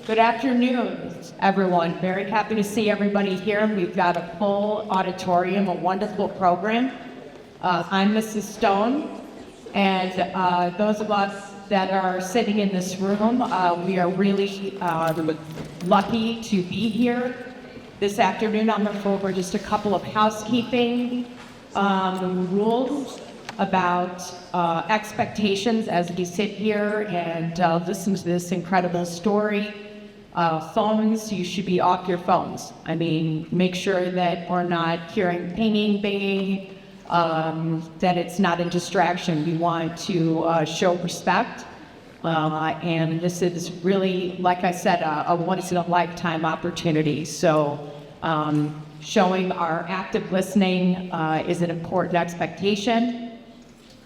Good afternoon, everyone. Very happy to see everybody here. We've got a full auditorium, a wonderful program. I'm Mrs. Stone, and those of us that are sitting in this room, we are really lucky to be here this afternoon. I'm going to go over just a couple of housekeeping rules about expectations as we sit here and listen to this incredible story. Phones, you should be off your phones. I mean, make sure that we're not hearing pinging, banging, that it's not a distraction. We want to show respect. And this is really, like I said, a once-in-a-lifetime opportunity. So showing our active listening is an important expectation.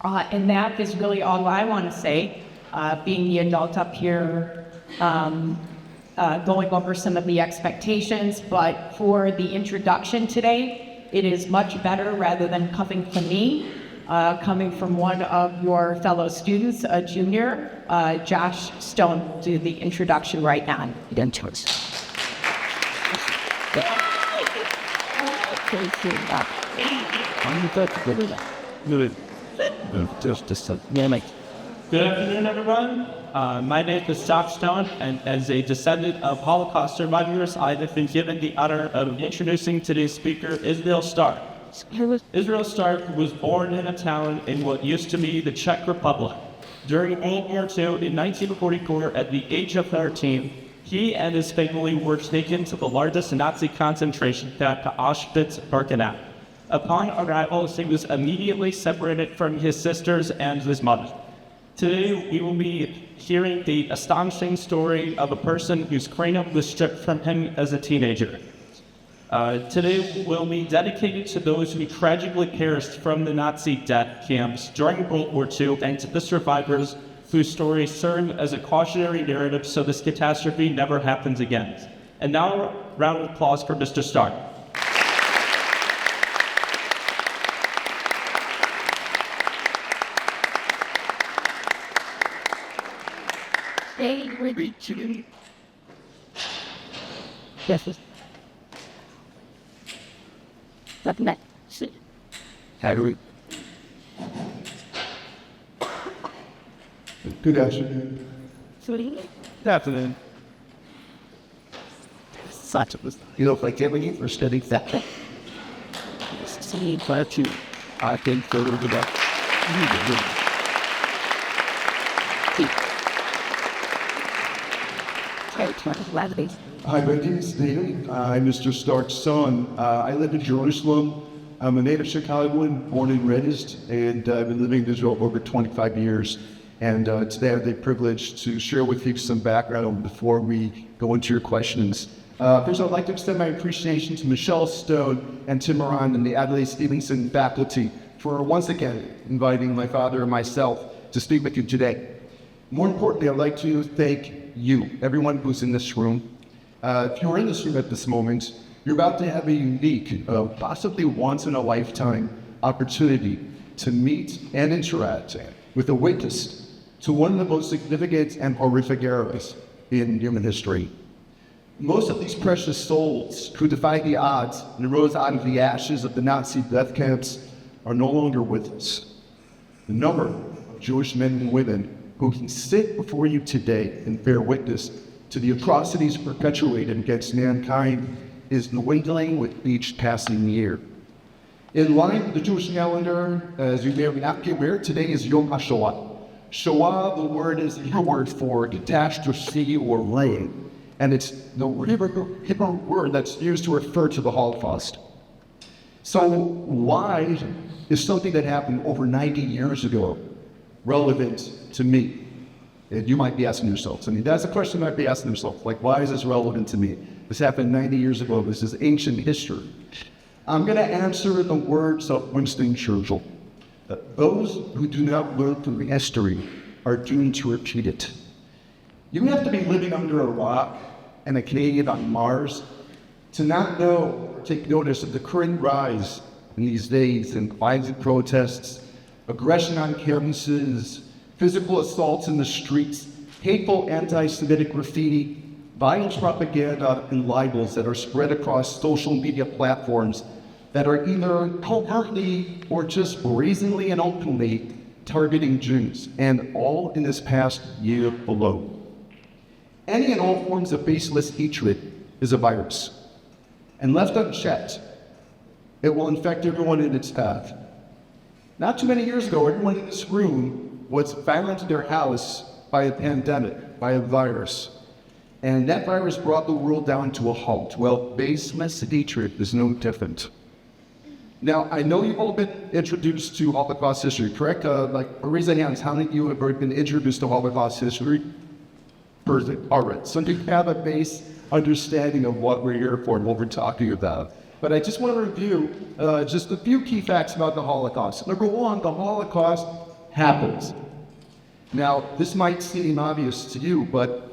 And that is really all I want to say, being the adult up here, going over some of the expectations. But for the introduction today, it is much better rather than coming from me, coming from one of your fellow students, a junior. Josh Stone will do the introduction right now. Good afternoon, everyone. My name is Josh Stone, and as a descendant of Holocaust survivors, I have been given the honor of introducing today's speaker, Israel Starck. Israel Starck was born in a town in what used to be the Czech Republic. During World War II in 1944, at the age of 13, he and his family were taken to the largest Nazi concentration camp, Auschwitz-Birkenau. Upon arrival, he was immediately separated from his sisters and his mother. Today, we will be hearing the astonishing story of a person whose cranium was stripped from him as a teenager. Today will be dedicated to those who tragically perished from the Nazi death camps during World War II and to the survivors whose stories serve as a cautionary narrative so this catastrophe never happens again. And now, a round of applause for Mr. Starck. Good afternoon. Good afternoon. You know, if I can't leave for studying that. I think so. Hi, my name is Nathan. I'm Mr. Stark's son. I live in Jerusalem. I'm a native Chicagoan, born and raised, and I've been living in Israel for over 25 years. And today I have the privilege to share with you some background before we go into your questions. First, I'd like to extend my appreciation to Michelle Stone and Tim Moran and the Adlai Stevenson faculty for once again inviting my father and myself to speak with you today. More importantly, I'd like to thank you, everyone who's in this room. If you're in this room at this moment, you're about to have a unique, possibly once-in-a-lifetime opportunity to meet and interact with a witness to one of the most significant and horrific eras in human history. Most of these precious souls who defied the odds and rose out of the ashes of the Nazi death camps are no longer with us. The number of Jewish men and women who can sit before you today and bear witness to the atrocities perpetuated against mankind is dwindling with each passing year. In line with the Jewish calendar, as you may or may not be aware, today is Yom HaShoah. Shoah, the word is the word for catastrophe or laying, and it's the Hebrew word that's used to refer to the Holocaust. So why is something that happened over 90 years ago relevant to me? And you might be asking yourselves, I mean, that's a question you might be asking yourself, like, why is this relevant to me? This happened 90 years ago. This is ancient history. I'm going to answer in the words of Winston Churchill. Those who do not learn from history are doomed to repeat it. You have to be living under a rock and a Canadian on Mars to not know or take notice of the current rise in these days in violent protests, aggression on campuses, physical assaults in the streets, hateful anti-Semitic graffiti, violent propaganda and libels that are spread across social media platforms that are either covertly or just brazenly and openly targeting Jews, and all in this past year alone. Any and all forms of baseless hatred is a virus, and left unchecked, it will infect everyone in its path. Not too many years ago, everyone in this room was found into their house by a pandemic, by a virus. And that virus brought the world down to a halt. Well, baseless hatred is no different. Now, I know you've all been introduced to Holocaust history, correct? Raise your hands. How many of you have already been introduced to Holocaust history? Perfect. All right. So you have a base understanding of what we're here for and what we're talking about. But I just want to review just a few key facts about the Holocaust. Number one, the Holocaust happens. Now, this might seem obvious to you, but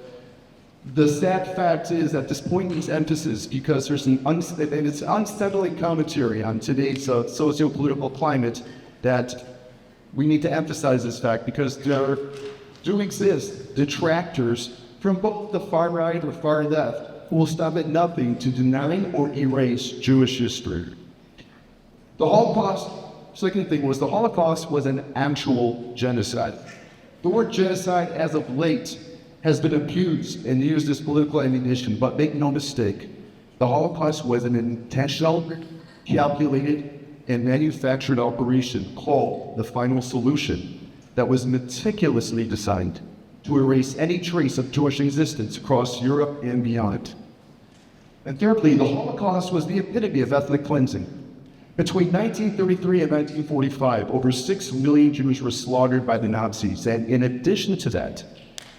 the sad fact is that this point needs emphasis because there's it's unsettling commentary on today's socio-political climate that we need to emphasize this fact because there do exist detractors from both the far right or far left who will stop at nothing to deny or erase Jewish history. The Holocaust, second thing was the Holocaust was an actual genocide. The word genocide as of late has been abused and used as political ammunition, but make no mistake, the Holocaust was an intentional, calculated, and manufactured operation called the Final Solution that was meticulously designed to erase any trace of Jewish existence across Europe and beyond. And thirdly, the Holocaust was the epitome of ethnic cleansing. Between 1933 and 1945, over 6 million Jews were slaughtered by the Nazis, and in addition to that,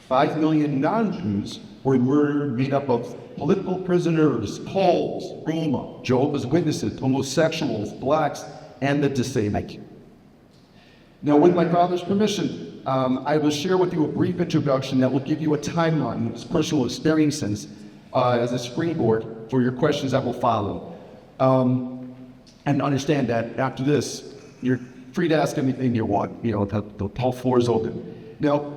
5 million non-Jews were murdered, made up of political prisoners, Poles, Roma, Jehovah's Witnesses, homosexuals, blacks, and the disabled. Now, with my father's permission, I will share with you a brief introduction that will give you a timeline of personal experiences as a springboard for your questions that will follow. And understand that after this, you're free to ask anything you want. You know, the whole floor is open. Now,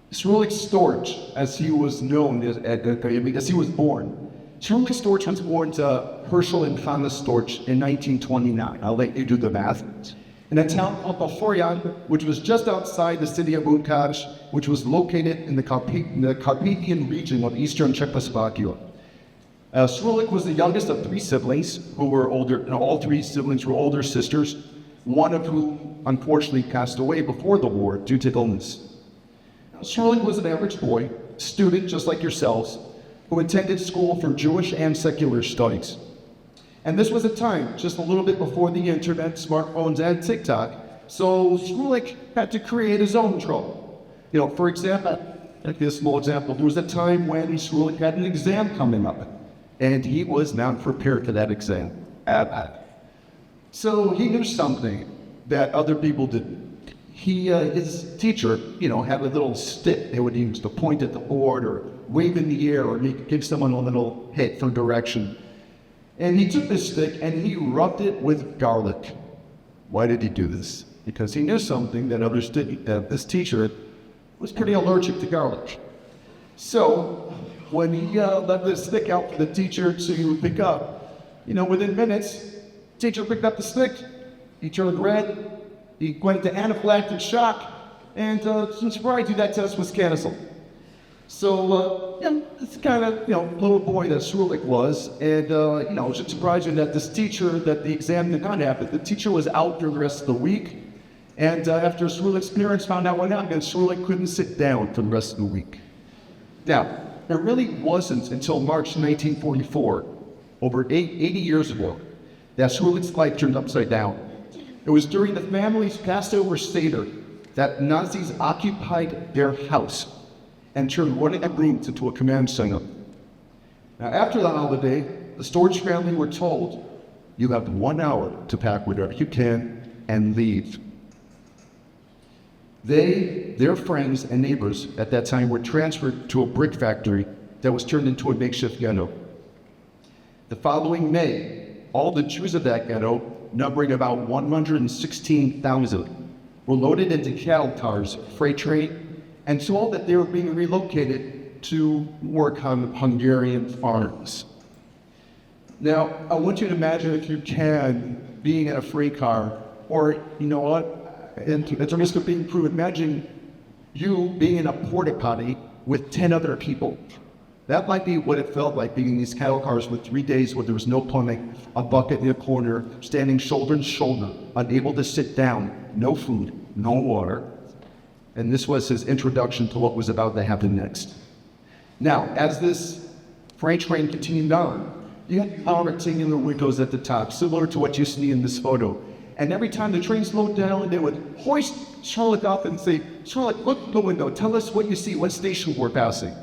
Israel Starck, as he was known, as he was born, Israel Starck was born to Herschel and Hannah Starck in 1929. I'll let you do the math. In a town called Bahorian, which was just outside the city of Budapest, which was located in the Carpathian region of eastern Czechoslovakia. Srulik was the youngest of 3 siblings who were older, and all 3 siblings were older sisters, one of whom unfortunately passed away before the war due to illness. Srulik was an average boy, student just like yourselves, who attended school for Jewish and secular studies. And this was a time just a little bit before the internet, smartphones, and TikTok, so Srulik had to create his own trouble. You know, for example, like this small example, there was a time when Srulik had an exam coming up, and he was not prepared for that exam at all. So he knew something that other people didn't. His teacher, had a little stick they would use to point at the board or wave in the air or give someone a little hit for direction. And he took this stick and he rubbed it with garlic. Why did he do this? Because he knew something that others didn't. This teacher was pretty allergic to garlic. So when he let the stick out for the teacher to pick up, within minutes, teacher picked up the stick, he turned red, he went into anaphylactic shock, and surprised you, that test was canceled. So, it's kind of, little boy that Srulik was, and, it should surprise you that this teacher, that the exam did not happen. The teacher was out during the rest of the week, and after Srulik's parents found out what happened, Srulik couldn't sit down for the rest of the week. Now, it really wasn't until March 1944, over 80 years ago, that Srulik's life turned upside down. It was during the family's Passover Seder that Nazis occupied their house and turned one of their rooms into a command center. Now, after the holiday, the Storch family were told, you have 1 hour to pack whatever you can and leave. Their friends and neighbors at that time were transferred to a brick factory that was turned into a makeshift ghetto. The following May, all the Jews of that ghetto, numbering about 116,000, were loaded into cattle cars, freight train, and told that they were being relocated to work on Hungarian farms. Now, I want you to imagine, if you can, being in a freight car, or you know what, at the risk of being crude, imagine you being in a porta potty with 10 other people. That might be what it felt like being in these cattle cars for 3 days where there was no plumbing, a bucket in a corner, standing shoulder to shoulder, unable to sit down, no food, no water. And this was his introduction to what was about to happen next. Now, as this freight train continued on, you had power in the windows at the top, similar to what you see in this photo. And every time the train slowed down, they would hoist Charlotte up and say, "Charlotte, look at the window, tell us what you see, what station we're passing."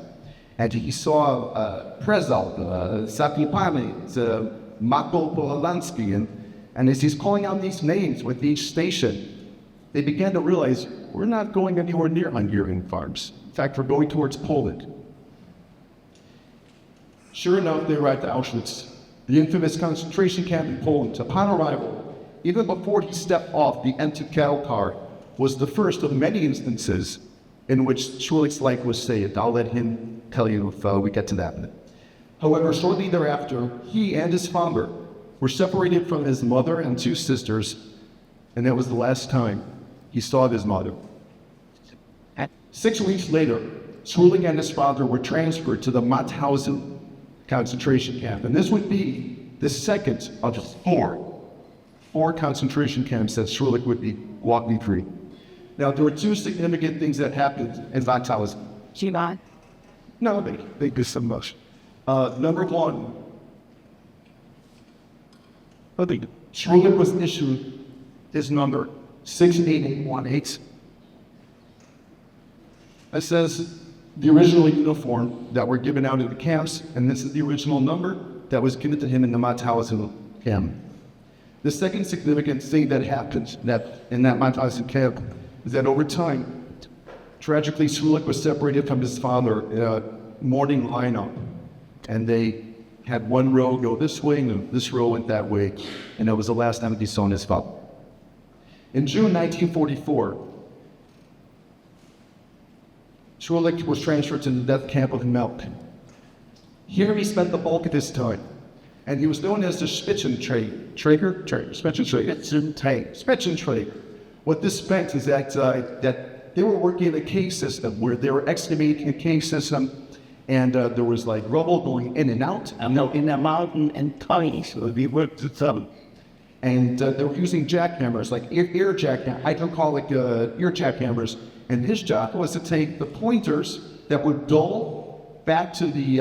And he saw Prezal, Sapipane, Mako Polalansky, and as he's calling out these names with each station, they began to realize, we're not going anywhere near Hungarian farms. In fact, we're going towards Poland. Sure enough, they arrived at Auschwitz, the infamous concentration camp in Poland. Upon arrival, even before he stepped off the empty cattle car, was the first of many instances in which Schulich's life was saved. I'll let him tell you if we get to that. However, shortly thereafter, he and his father were separated from his mother and 2 sisters, and that was the last time he saw his mother. 6 weeks later, Schulich and his father were transferred to the Mauthausen concentration camp, and this would be the second of 4 concentration camps that Schulich would be walking through. Now, there were 2 significant things that happened in Mauthausen. Shivan. No, they do so much. Number 1, Schulich was issued his number 68818. It says the original uniform that were given out in the camps, and this is the original number that was given to him in the Mauthausen camp. The second significant thing that happened in that Mauthausen camp is that over time, tragically, Schulich was separated from his father in a morning lineup, and they had one row go this way, and this row went that way, and that was the last time he saw his father. In June 1944, Schulich was transferred to the death camp of Melk. Here he spent the bulk of his time, and he was known as the Spitzenträger. What this meant is that they were working in a cave system where they were excavating a cave system, and there was like rubble going in and out. In the mountain and tiny, so we worked with them. And they were using jackhammers, like ear jackhammers, hydraulic ear jackhammers. And his job was to take the pointers that would dull back to the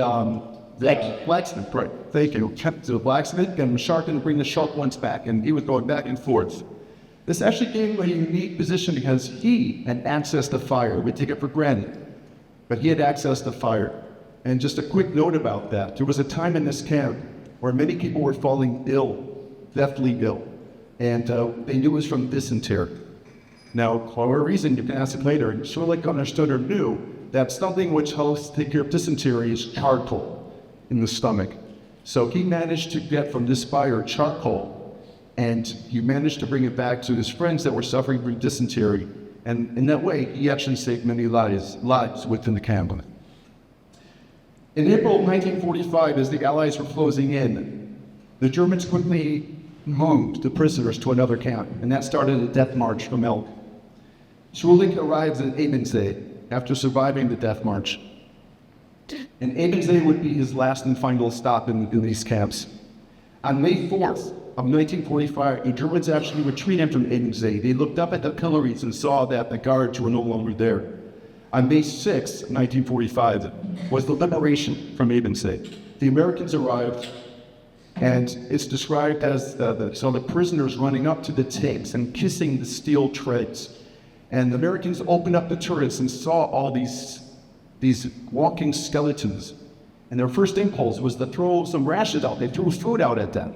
blacksmith. Right. Thank you. Kept to the blacksmith and sharpen and bring the sharp ones back. And he was going back and forth. This actually gave him a unique position because he had access to fire. We take it for granted, but he had access to fire. And just a quick note about that: there was a time in this camp where many people were falling ill, deathly ill, and they knew it was from dysentery. Now, for whatever reason, you can ask it later, Schulich understood or knew that something which helps take care of dysentery is charcoal in the stomach. So he managed to get from this fire charcoal, and he managed to bring it back to his friends that were suffering from dysentery. And in that way, he actually saved many lives within the camp. In April of 1945, as the Allies were closing in, the Germans quickly moved the prisoners to another camp, and that started a death march from Elk. Schulich arrives in Ebensee after surviving the death march. And Ebensee would be his last and final stop in these camps. On May 4th of 1945, the Germans actually retreated from Ebensee. They looked up at the pillories and saw that the guards were no longer there. On May 6th, 1945, was the liberation from Ebensee. The Americans arrived, and it's described as the prisoners running up to the tanks and kissing the steel treads. And the Americans opened up the turrets and saw all these walking skeletons. And their first impulse was to throw some rations out. They threw food out at them.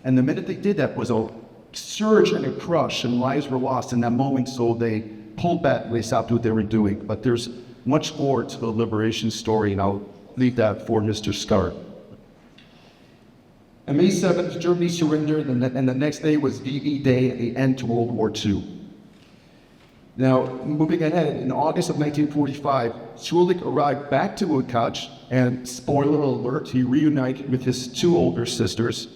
And the minute they did that was a surge and a crush, and lives were lost in that moment, so they pulled back, they stopped what they were doing. But there's much more to the liberation story, and I'll leave that for Mr. Starck. On May 7th, Germany surrendered, and the next day was VE Day and the end to World War II. Now, moving ahead, in August of 1945, Schulich arrived back to Utkash, and spoiler alert, he reunited with his two older sisters.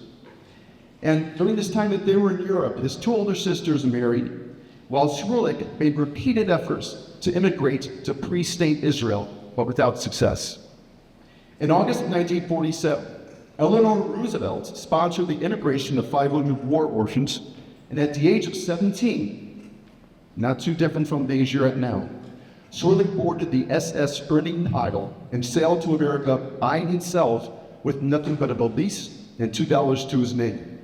And during this time that they were in Europe, his two older sisters married, while Schulich made repeated efforts to immigrate to pre-state Israel, but without success. In August of 1947, Eleanor Roosevelt sponsored the immigration of 500 war orphans, and at the age of 17, not too different from the age you're at now, Schulich boarded the SS Burning Idol and sailed to America by himself with nothing but a valise and $2 to his name.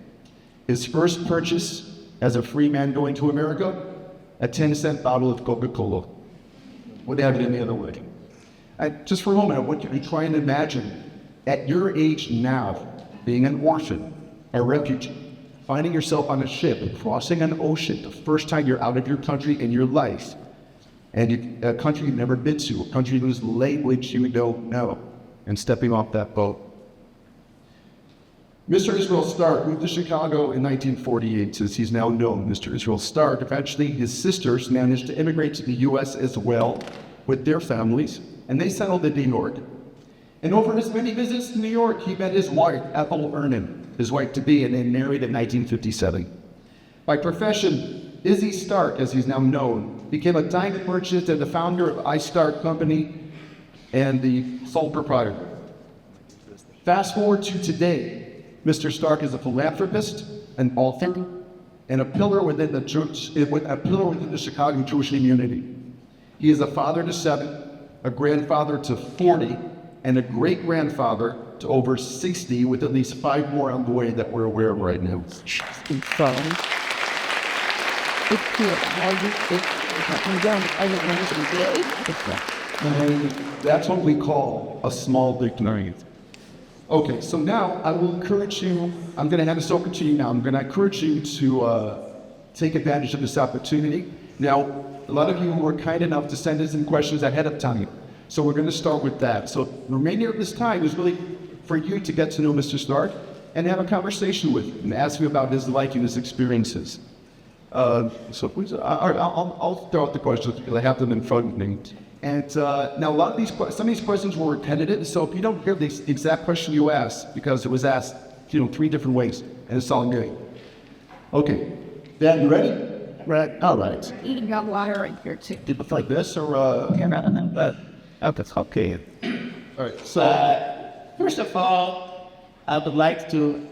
His first purchase as a free man going to America, a 10-cent bottle of Coca-Cola. Wouldn't have it any other way. Just for a moment, I want you to try and imagine, at your age now, being an orphan, a refugee, finding yourself on a ship, crossing an ocean, the first time you're out of your country in your life, and a country you've never been to, a country whose language you don't know, and stepping off that boat. Mr. Israel Starck moved to Chicago in 1948, as he's now known, Mr. Israel Starck. Eventually, his sisters managed to immigrate to the U.S. as well with their families, and they settled in New York. And over his many visits to New York, he met his wife, Ethel Ernan, his wife-to-be, and they married in 1957. By profession, Izzy Starck, as he's now known, became a diamond merchant and the founder of I Starck Company and the sole proprietor. Fast forward to today, Mr. Starck is a philanthropist, an author, and a pillar within the Chicago Jewish community. He is a father to 7, a grandfather to 40, and a great-grandfather to over 60, with at least 5 more on the way that we're aware of right now. And that's what we call a small victory. Okay, so now I will encourage you, I'm going to hand this over to you now. I'm going to encourage you to take advantage of this opportunity. Now, a lot of you were kind enough to send us in questions ahead of time. So we're going to start with that. So the remainder of this time is really for you to get to know Mr. Starck and have a conversation with him and ask him about his life and his experiences. So please, I'll throw out the questions because I have them in front of me. And now a lot of some of these questions were repetitive. So if you don't hear the exact question you asked, because it was asked, 3 different ways, and it's all good. Okay, Dan, you ready? Right. All right. You got water right here too. Did it like this or? That's okay. All right. So First of all, I would like to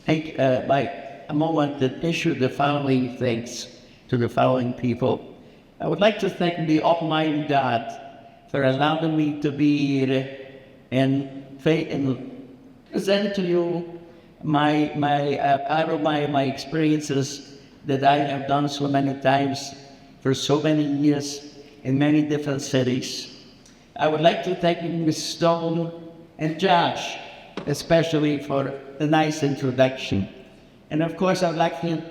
take a moment to issue the following thanks to the following people. I would like to thank the Almighty God for allowing me to be here and present to you my experiences that I have done so many times for so many years in many different cities. I would like to thank Ms. Stone and Josh, especially for the nice introduction. And of course, I'd like to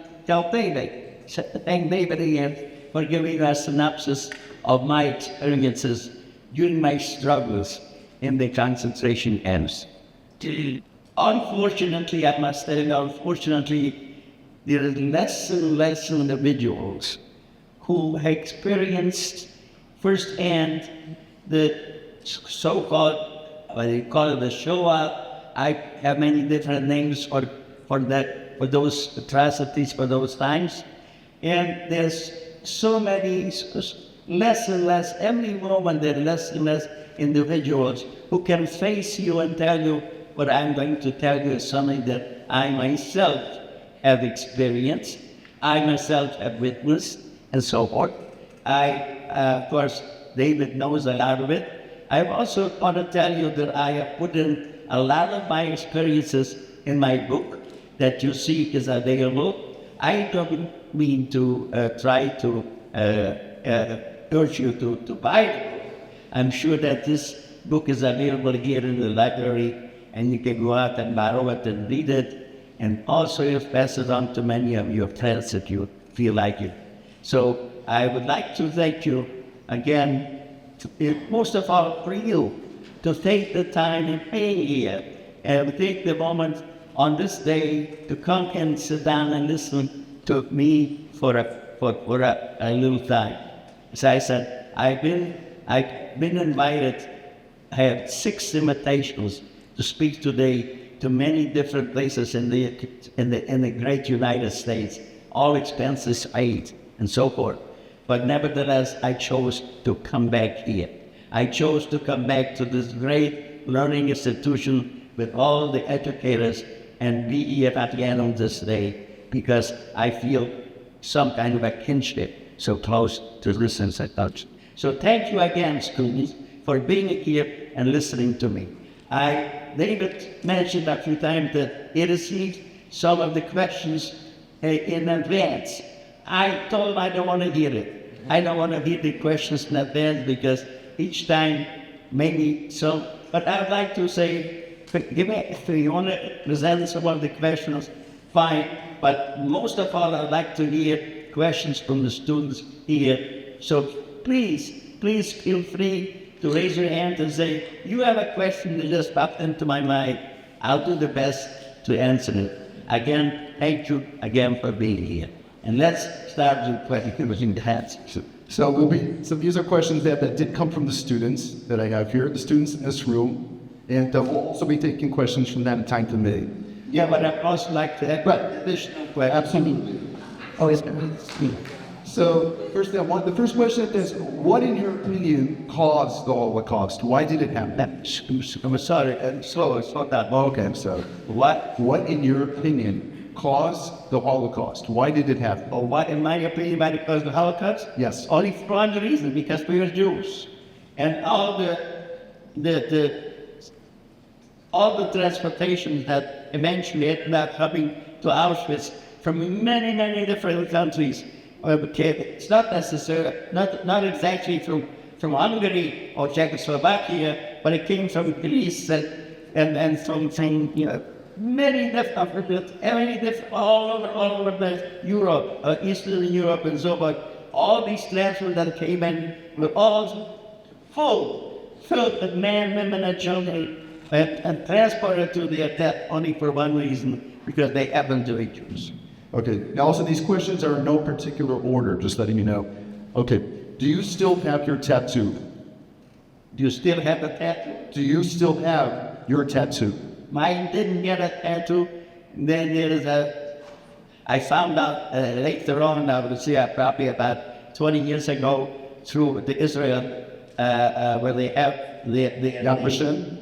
thank David again for giving us a synopsis of my experiences during my struggles in the concentration camps. Unfortunately, I must say, there is less and less individuals who have experienced firsthand the so-called, what they call it, the Shoah. I have many different names for those atrocities, for those times. And there's so many, less and less, every moment there are less and less individuals who can face you and tell you what I'm going to tell you is something that I myself have experienced, I myself have witnessed, and so forth. Of course, David knows a lot of it. I also want to tell you that I have put in a lot of my experiences in my book that you see is available. I don't mean to try to urge you to buy it. I'm sure that this book is available here in the library, and you can go out and borrow it and read it. And also you pass it on to many of your friends if you feel like it. So I would like to thank you again, most of all for you, to take the time and pay here and take the moment on this day to come and sit down and listen to me for a little time. As I said, I've been invited. I have 6 invitations to speak today to many different places in the great United States, all expenses paid and so forth. But nevertheless, I chose to come back here. I chose to come back to this great learning institution with all the educators and be here at the end of this day because I feel some kind of a kinship so close to this institution. So thank you again, students, for being here and listening to me. David mentioned a few times that he received some of the questions in advance. I told him I don't want to hear it. I don't want to hear the questions in advance because each time maybe some, but I would like to say, if you want to present some of the questions, fine, but most of all I'd like to hear questions from the students here. So please feel free to raise your hand and say, you have a question that just popped into my mind. I'll do the best to answer it. Again, thank you again for being here. And let's start with questions. So these are questions that did come from the students that I have here, the students in this room, and we'll also be taking questions from that time to me. Yeah, but I'd also like to add additional questions. Absolutely. Oh, yes. So the first question is, what in your opinion caused the Holocaust? Why did it happen? I'm sorry, slow down. Okay, so what in your opinion caused the Holocaust? Why did it happen? Or what, in my opinion, why it caused the Holocaust? Yes. Only for one reason, because we were Jews. And all the transportation that eventually ended up coming to Auschwitz from many different countries. It's not necessarily, not exactly from Hungary or Czechoslovakia, but it came from Greece and from many different, all over the Europe, Eastern Europe and so on. All these transports that came in were all filled with men, women, and children, and transported to their death only for one reason, because they happened to be Jews. Okay, now also these questions are in no particular order, just letting you know. Okay, do you still have your tattoo? Do you still have a tattoo? Do you still have your tattoo? Mine didn't get a tattoo. Then I found out later on, I would say probably about 20 years ago, through the Israel, where they have the Yad Vashem.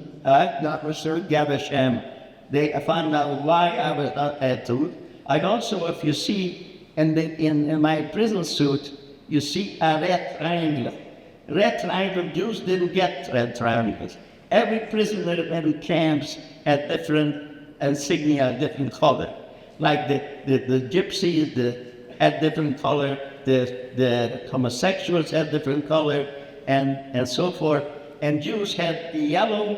They found out why I was not tattooed. I also, if you see in my prison suit, you see a red triangle. Red triangle, Jews didn't get red triangles. Every prisoner in camps had different insignia, different color. Like the gypsies had different color, the homosexuals had different color, and so forth. And Jews had the yellow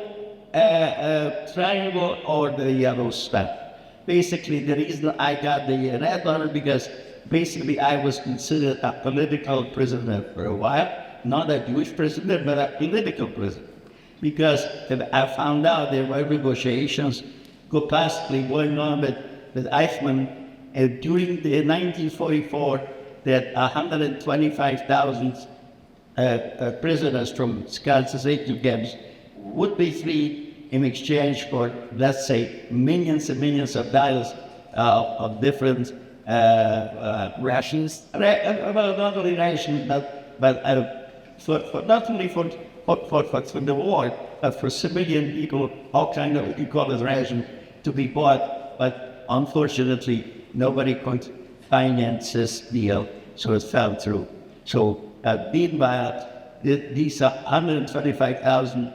triangle or the yellow star. Basically, the reason I got the red one because basically I was considered a political prisoner for a while. Not a Jewish prisoner, but a political prisoner. Because I found out there were negotiations possibly going on with Eichmann during the 1944 that 125,000 prisoners from concentration camps would be freed in exchange for, let's say, millions and millions of dollars of different rations. Well, not only rations, but not only for the war, but for civilian people, all kind of, you call it ration, to be bought. But unfortunately, nobody could finance this deal, so it fell through. So meanwhile, these 125,000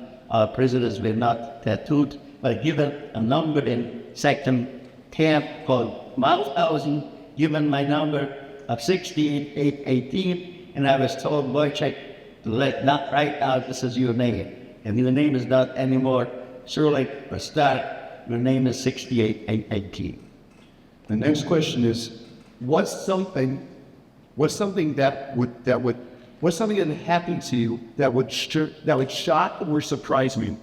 prisoners were not tattooed, but given a number in second camp called Mauthausen, given my number of 6818, and I was told, Wojciech, not right now, this is your name. And your name is not anymore Shirley or Stark, your name is 6818. The next question is, what's something that happened to you that would shock or surprise me?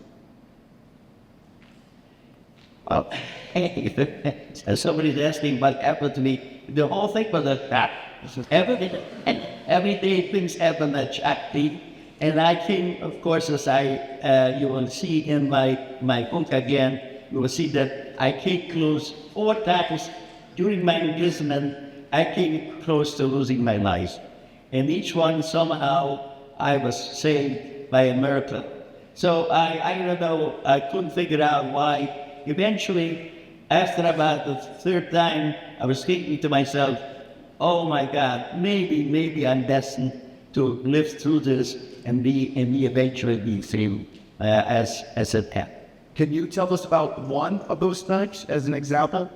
Well, somebody's asking what happened to me. The whole thing was that everything every day things happen at Shakti. And I came, of course, as you will see in my book again, you will see that I came close 4 times during my imprisonment. I came close to losing my life. And each one, somehow, I was saved by a miracle. So I don't know, I couldn't figure out why. Eventually, after about the 3rd time, I was thinking to myself, oh my God, maybe I'm destined to live through this and be eventually be free as it happened. Can you tell us about one of those times as an example?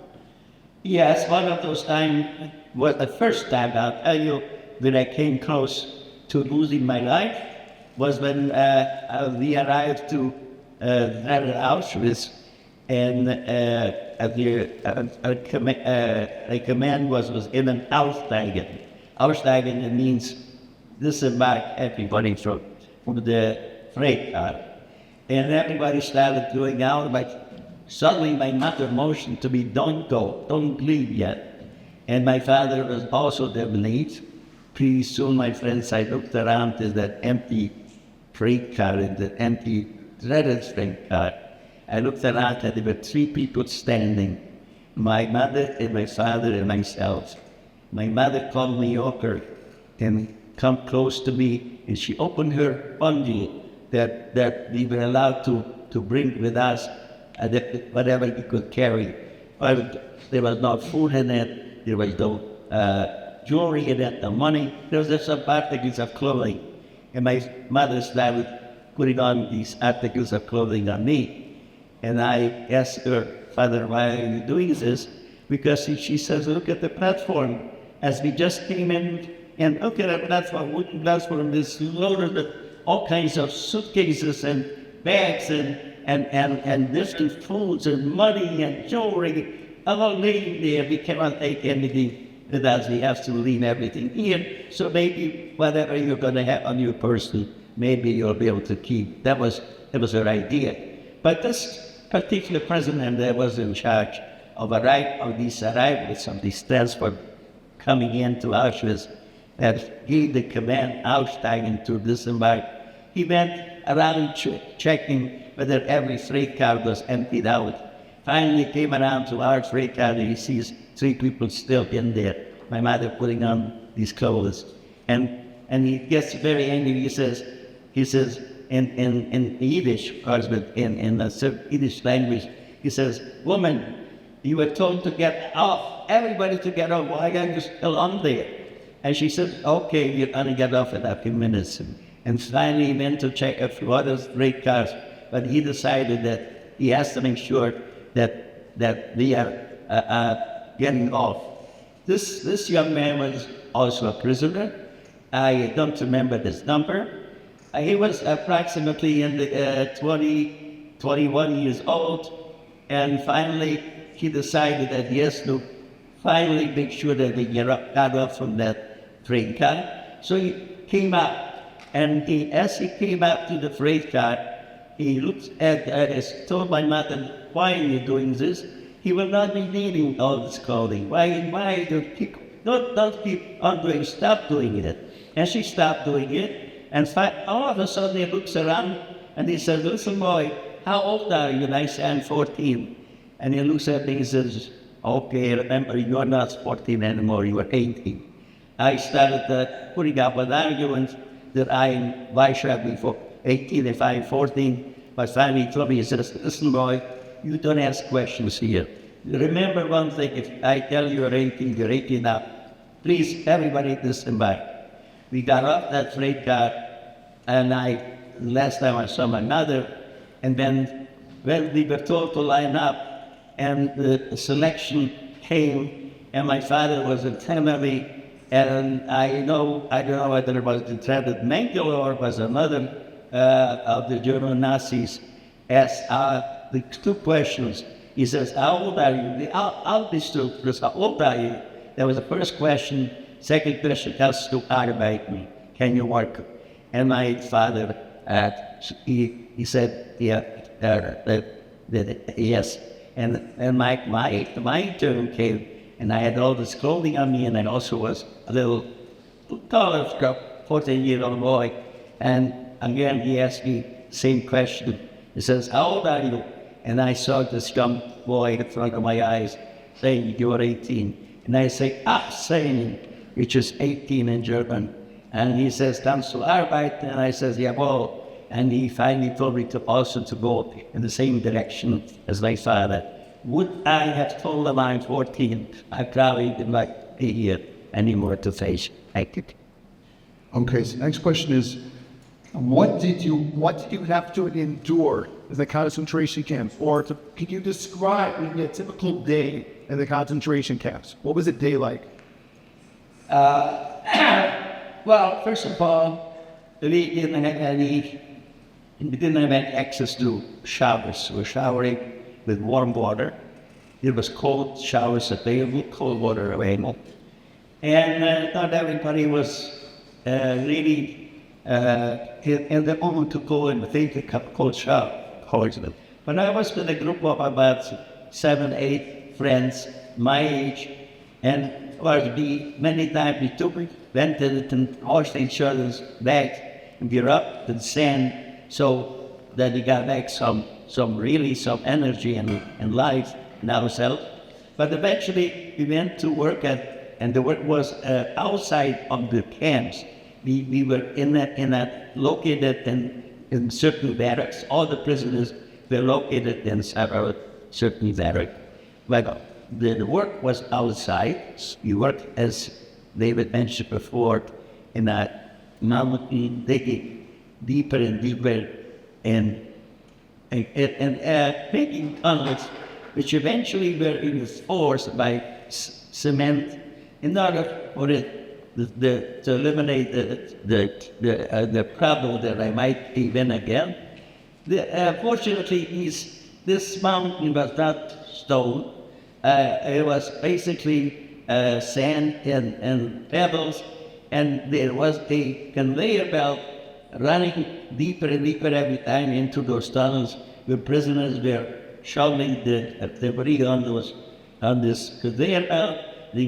Yes, one of those times was the first time, I'll tell you, that I came close to losing my life was when we arrived to Auschwitz, and the command was in an Aussteigen. Aussteigen, it means disembark everybody from the freight car. And everybody started going out, but suddenly my mother motioned to me, don't go, don't leave yet. And my father was also there late. Pretty soon, my friends, I looked around at that empty freight car and the empty dreaded freight car. I looked around and there were 3 people standing, my mother and my father and myself. My mother called me over and come close to me, and she opened her bundle that we were allowed to bring with us, whatever we could carry. But there was no food in it, there was no jewelry in it, no money. There was just some articles of clothing. And my mother started putting on these articles of clothing on me. And I asked her, Father, why are you doing this? Because she says, look at the platform. As we just came in, and look at the platform, wooden platform, this loaded with all kinds of suitcases and bags and distant foods and money and jewelry. All laying there, we cannot take anything with us. We have to leave everything here. So maybe whatever you're going to have on your person, maybe you'll be able to keep. That was her idea. But this particular president that was in charge of these arrivals, of these transport coming into Auschwitz, that gave the command Aussteigen to disembark. He went around checking whether every freight car was emptied out. Finally came around to our freight car and he sees 3 people still in there. My mother putting on these clothes. And he gets very angry. He says in Yiddish, of course, but in the Yiddish language, he says, woman, you were told to get off, everybody to get off, why are you still on there? And she said, okay, you're going to get off in a few minutes. And finally he went to check a few other freight cars, but he decided that he has to make sure that we are getting off. This young man was also a prisoner. I don't remember his number. He was approximately in the 21 years old, and finally he decided that he has to finally make sure that we got off from that freight car. So he came up, and as he came up to the freight car, he looked at told my mother, why are you doing this? He will not be needing all this clothing. Why don't keep on doing, stop doing it. And she stopped doing it. And all of a sudden he looks around and he says, listen boy, how old are you? And I say, I'm 14. And he looks at me and says, okay, remember, you're not 14 anymore, you are 18. I started putting up with arguments that why should I be 18 if I'm 14? But finally he told me, he says, listen boy, you don't ask questions here. Remember one thing, if I tell you you're 18, you're 18 now. Please, everybody disembark. We got off that freight car, and last time I saw my mother, and then when we were told to line up, and the selection came, and my father was in front of me, and I don't know whether it was Lieutenant Mengele or was another of the German Nazis, asked the 2 questions. He says, how old are you? How old are you? That was the first question. Second question, kannst du arbeiten? Can you work? And my father, he said, yes. And my turn came, and I had all this clothing on me, and I also was a little taller, 14-year-old boy. And again, he asked me the same question. He says, how old are you? And I saw this young boy in front of my eyes saying, you're 18. And I say, 18, which is 18 in German. And he says, kannst du arbeiten? And I says, jawohl. And he finally told me to also to go in the same direction as my father. Would I have told him I'm 14? I probably didn't like to hear anymore to face. Thank you. Okay, so next question is, What did you have to endure in the concentration camps? Or can you describe maybe a typical day in the concentration camps? What was a day like? Well, first of all, we didn't have any access to showers. We were showering with warm water. There was cold showers available, cold water available. And not everybody was really in the moment to go and take a cold shower. But I was with a group of about 7, 8 friends my age, and many times we went and washed each other's bags and we rubbed the sand so that we got back some energy and life in ourselves. But eventually we went to work and the work was outside of the camps. We were located in certain barracks. All the prisoners were located in several certain barracks. But the work was outside. We worked, as David mentioned before, in a mountain, digging deeper and deeper and making tunnels, which eventually were reinforced by cement in order for it to eliminate the problem that I might be in again. Fortunately, this mountain was not stone. It was basically sand and pebbles, and there was a conveyor belt running deeper and deeper every time into those tunnels. The prisoners were shoveling the debris on this conveyor belt. The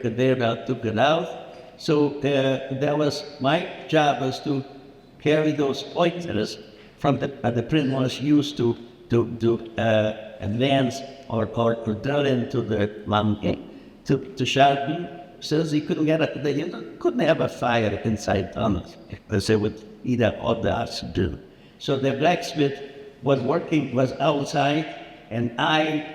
conveyor belt took it out. So that was my job, was to carry those pointers from the prisoners used to advance or drill into the mountain to sharpen, since he couldn't couldn't have a fire inside tunnels because they would eat up all the oxygen. So the blacksmith was outside, and I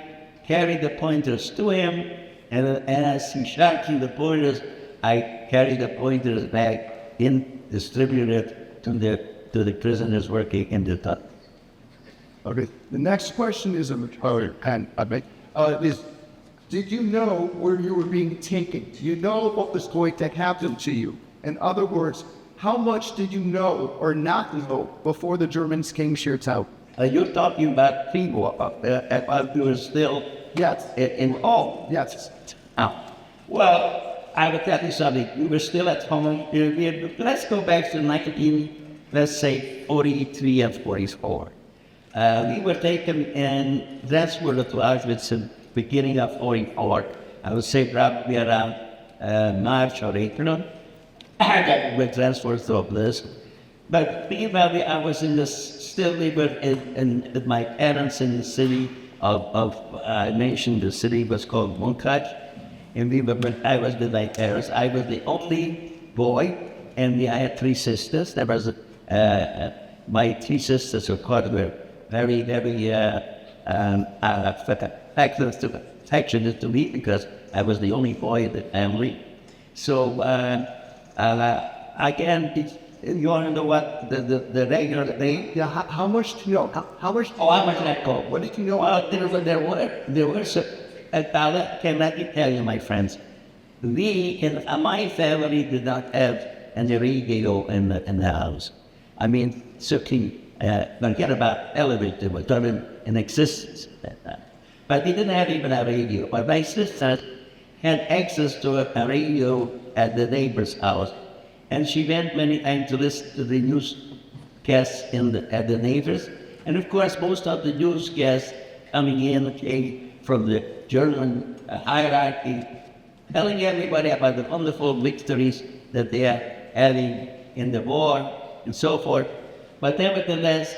carried the pointers to him, and as he sharpened the pointers, I carried the pointers back in, distributed to the prisoners working in the tunnel. Okay. The next question is did you know where you were being taken? Do you know what was going to happen to you? In other words, how much did you know or not know before the Germans came to your town? You're talking about people, about you were still in all. Yes. Well, I will tell you something. We were still at home. Let's go back to 43 and 44. We were taken and transferred to Auschwitz in the beginning of 44. I would say probably around March or April. We were transferred to this. But meanwhile, I was still living with my parents in the city I mentioned the city was called Munkach. And I was with my parents. I was the only boy, and I had 3 sisters. There was my 3 sisters were very, very affectionate to me because I was the only boy in the family. So again, you want to know what the regular name? Yeah. How much do you know? How much? How much did I call? What did you know? Well, there were some. Can let me tell you, my friends, my family did not have any radio in the house. I mean, certainly, forget about elevator, was not in existence at that time. But we didn't have even a radio. But my sister had access to a radio at the neighbor's house, and she went many times to listen to the newscasts at the neighbors. And of course, most of the newscasts coming in came from the German hierarchy, telling everybody about the wonderful victories that they are having in the war and so forth. But nevertheless,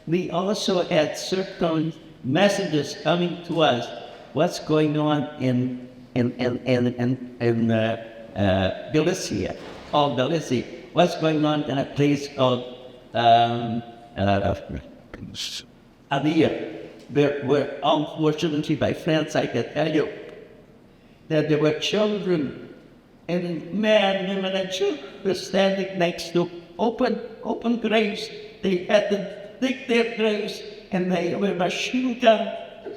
we also had certain messages coming to us. What's going on in Galicia, called Galicia? What's going on in a place called Avia, where unfortunately, my friends, I can tell you that there were children and men, women, and children were standing next to open graves. They had to dig their graves, and they were machine gun.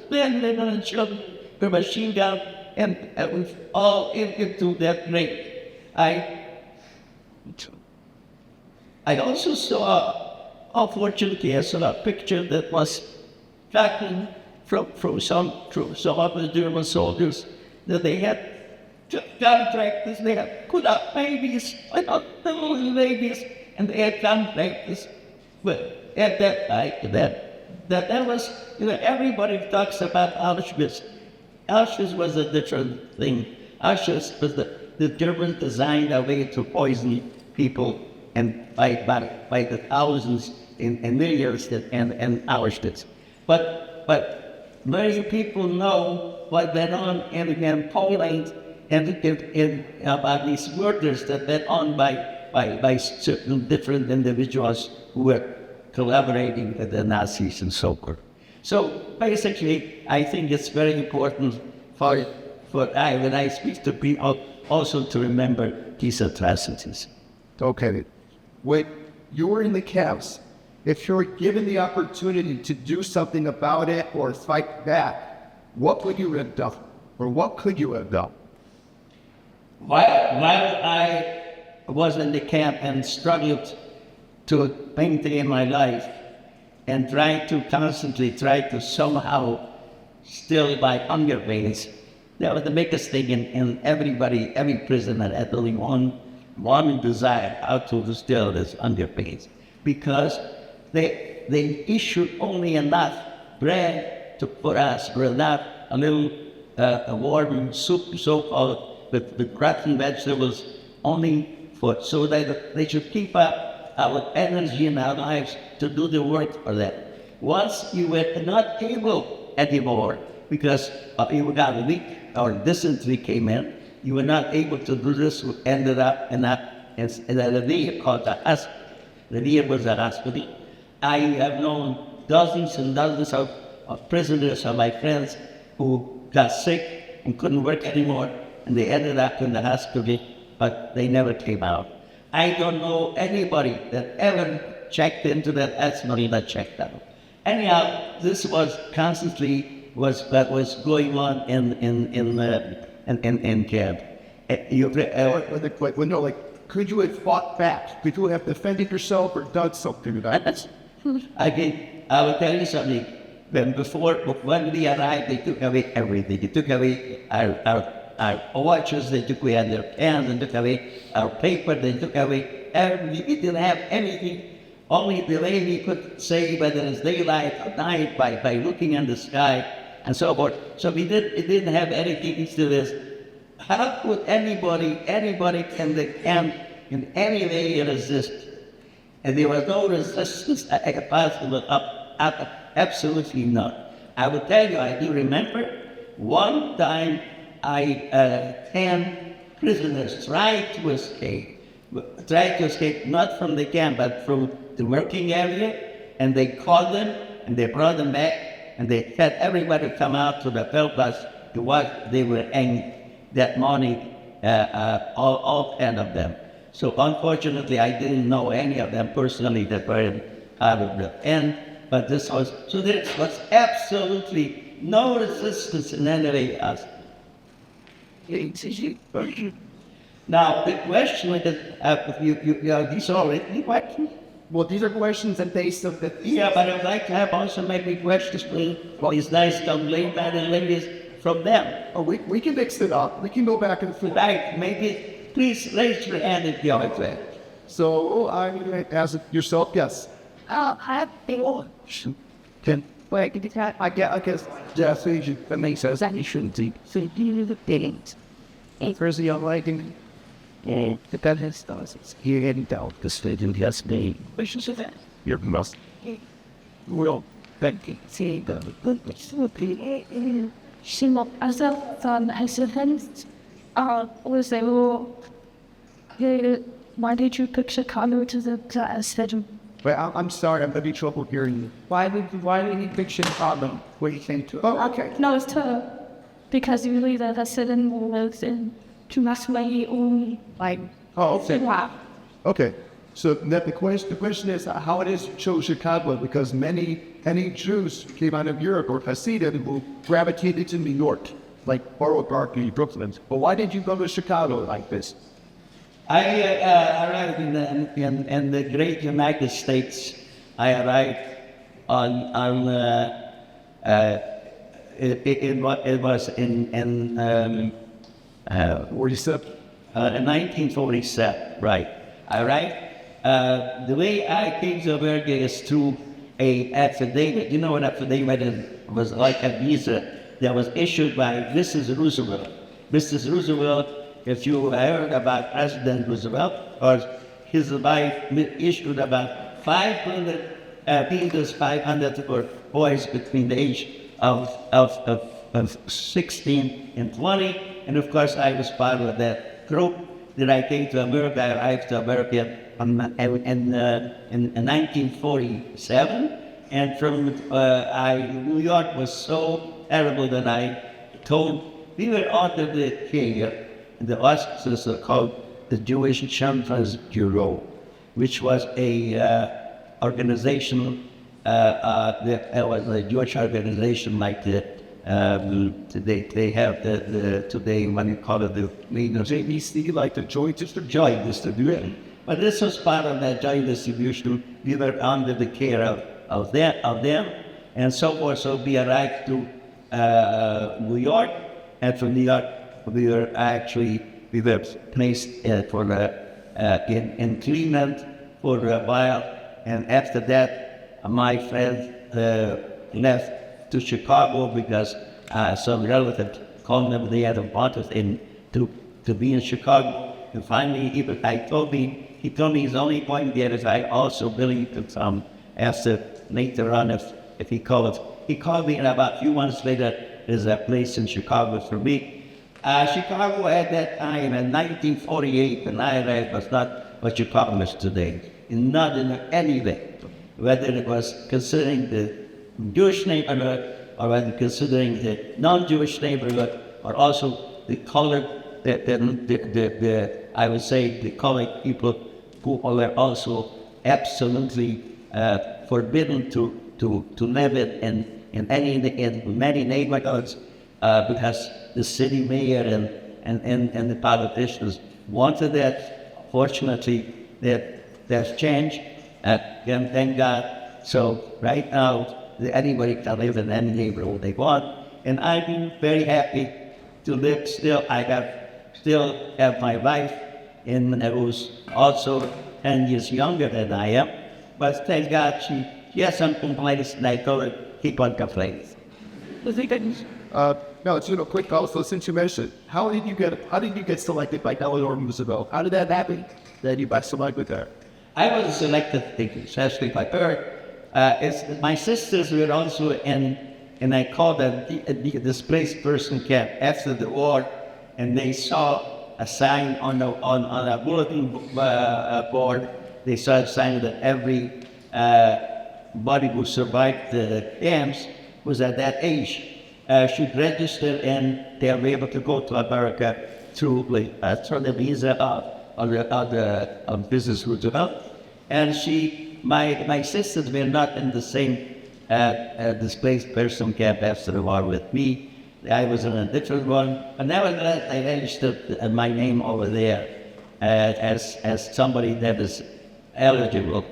Men, women, and children were machine gun, and we all into that grave. I also saw, unfortunately, I saw a picture that was taken from some of the German soldiers that they had contractors, they had put up babies, little babies, and they had contractors. But at that time, that was, everybody talks about Auschwitz. Auschwitz was a different thing. Auschwitz was the German designed a way to poison people, and by the thousands and millions and Auschwitz. But very people know what went on in Poland and about these murders that went on by certain different individuals who were collaborating with the Nazis and so forth. So basically, I think it's very important for when I speak to people also to remember these atrocities. Okay. When you were in the camps, if you were given the opportunity to do something about it or fight back, what would you have done? Or what could you have done? While I was in the camp and struggled to maintain my life and constantly try to somehow still my hunger pains, that was the biggest thing in every prisoner had only one desire, how to still this hunger pains. Because they issued only enough bread for us, for enough, a little a warm soup, so-called, with rotten vegetables, only so that they should keep up our energy in our lives to do the work for that. Once you were not able anymore, because you got weak or dysentery came in, you were not able to do this, you ended up in a revere called the hospital. Revere was a hospital. I have known dozens and dozens of prisoners of my friends who got sick and couldn't work anymore, and they ended up in the hospital, but they never came out. I don't know anybody that ever checked into that hospital that checked out. Anyhow, this was constantly what was going on in camp. Could you have fought back? Could you have defended yourself or done something about it? I will tell you something. When we arrived, they took away everything. They took away our watches, they took away their pens, they took away our paper, they took away everything. We didn't have anything. Only the lady could say whether it's daylight or night by looking in the sky and so forth. So we didn't have anything to this. How could anybody in the camp in any way resist? And there was no resistance possible, absolutely not. I will tell you, I do remember one time 10 prisoners tried to escape, not from the camp, but from the working area, and they caught them, and they brought them back, and they had everybody come out to the bus to watch. They were hanged that morning, all 10 of them. So unfortunately, I didn't know any of them personally that were out of the end, but there was absolutely no resistance in any way else. Now, the question is, these are written questions? Well, these are questions that they submit. Yeah, but I'd like to have also maybe questions for these nice young ladies and ladies from them. Oh, we can mix it up. We can go back and forth. Right, maybe, please raise your hand if you have that. So, I'm going to ask yourself, yes. I have been. Can Wait, did it have? I guess, yes, that makes sense. That you shouldn't do. So you didn't. There's a young lady. And the government starts here and down the state in the Spain. Which is that? You're must. Well, thank you. See the she looked as a son as a hens. Was they all why did you pick Chicago to the class? Wait, I'm sorry, I'm having trouble hearing you. Why did you pick Chicago? Where you came to? Oh, okay. No, it's because usually the citizen lives in too much money only like Oh, okay. wow. Okay. So the question is how it is you chose Chicago, because many Jews came out of Europe or Hasidim who gravitated to New York, like Borough Park, Brooklyn. But why did you go to Chicago like this? I arrived in the great United States. I arrived on it was in 47. in 1947, right? All right. The way I came to America is through a affidavit. You know what affidavit is? Was like a visa that was issued by Mrs. Roosevelt. Mrs. Roosevelt, if you heard about President Roosevelt, or his wife issued about 500 visas, 500 for boys between the age of 16 and 20. And of course, I was part of that group. That I came to America. I arrived to America in 1947, and from New York was so terrible that I told we were under the care, the auspices are called the Jewish Children's Bureau, which was a organization. That was a Jewish organization like the. They have the today when you call it the JDC, like the joint distribution. But this was part of that joint distribution. We were under the care of them, and so forth. So we arrived to New York, and from New York we were placed in Cleveland for a while, and after that, my friend left to Chicago because some relative called them. They had wanted him to be in Chicago. And finally, he told me his only point there is I also willing to come after later on if he called. He called me, and about a few months later, there's a place in Chicago for me. Chicago at that time in 1948 when I arrived was not what Chicago is today. Not in any way. Whether it was considering the Jewish neighborhood, or whether considering the non-Jewish neighborhood, or also the colored, I would say the colored people who were also absolutely forbidden to live in many neighborhoods because the city mayor and the politicians wanted that. Fortunately, that's changed, and thank God. So right now, anybody can live in any neighborhood they want, and I've been very happy to live still. Still have my wife, who's also 10 years younger than I am, but thank God she has some complaints, and I told her, keep on complaining. No, it's quick also, since you mentioned, how did you get selected by Eleanor Roosevelt? How did that happen that you got selected there? I was selected especially by her. My sisters were also in, and I called a displaced person camp after the war, and they saw a sign on a bulletin board. They saw a sign that every body who survived the camps was at that age should register, and they'll be able to go to America through the visa of the business Roosevelt. And my sisters were not in the same displaced person camp after the war with me. I was in a different one, but nevertheless, I registered my name over there as somebody that is eligible.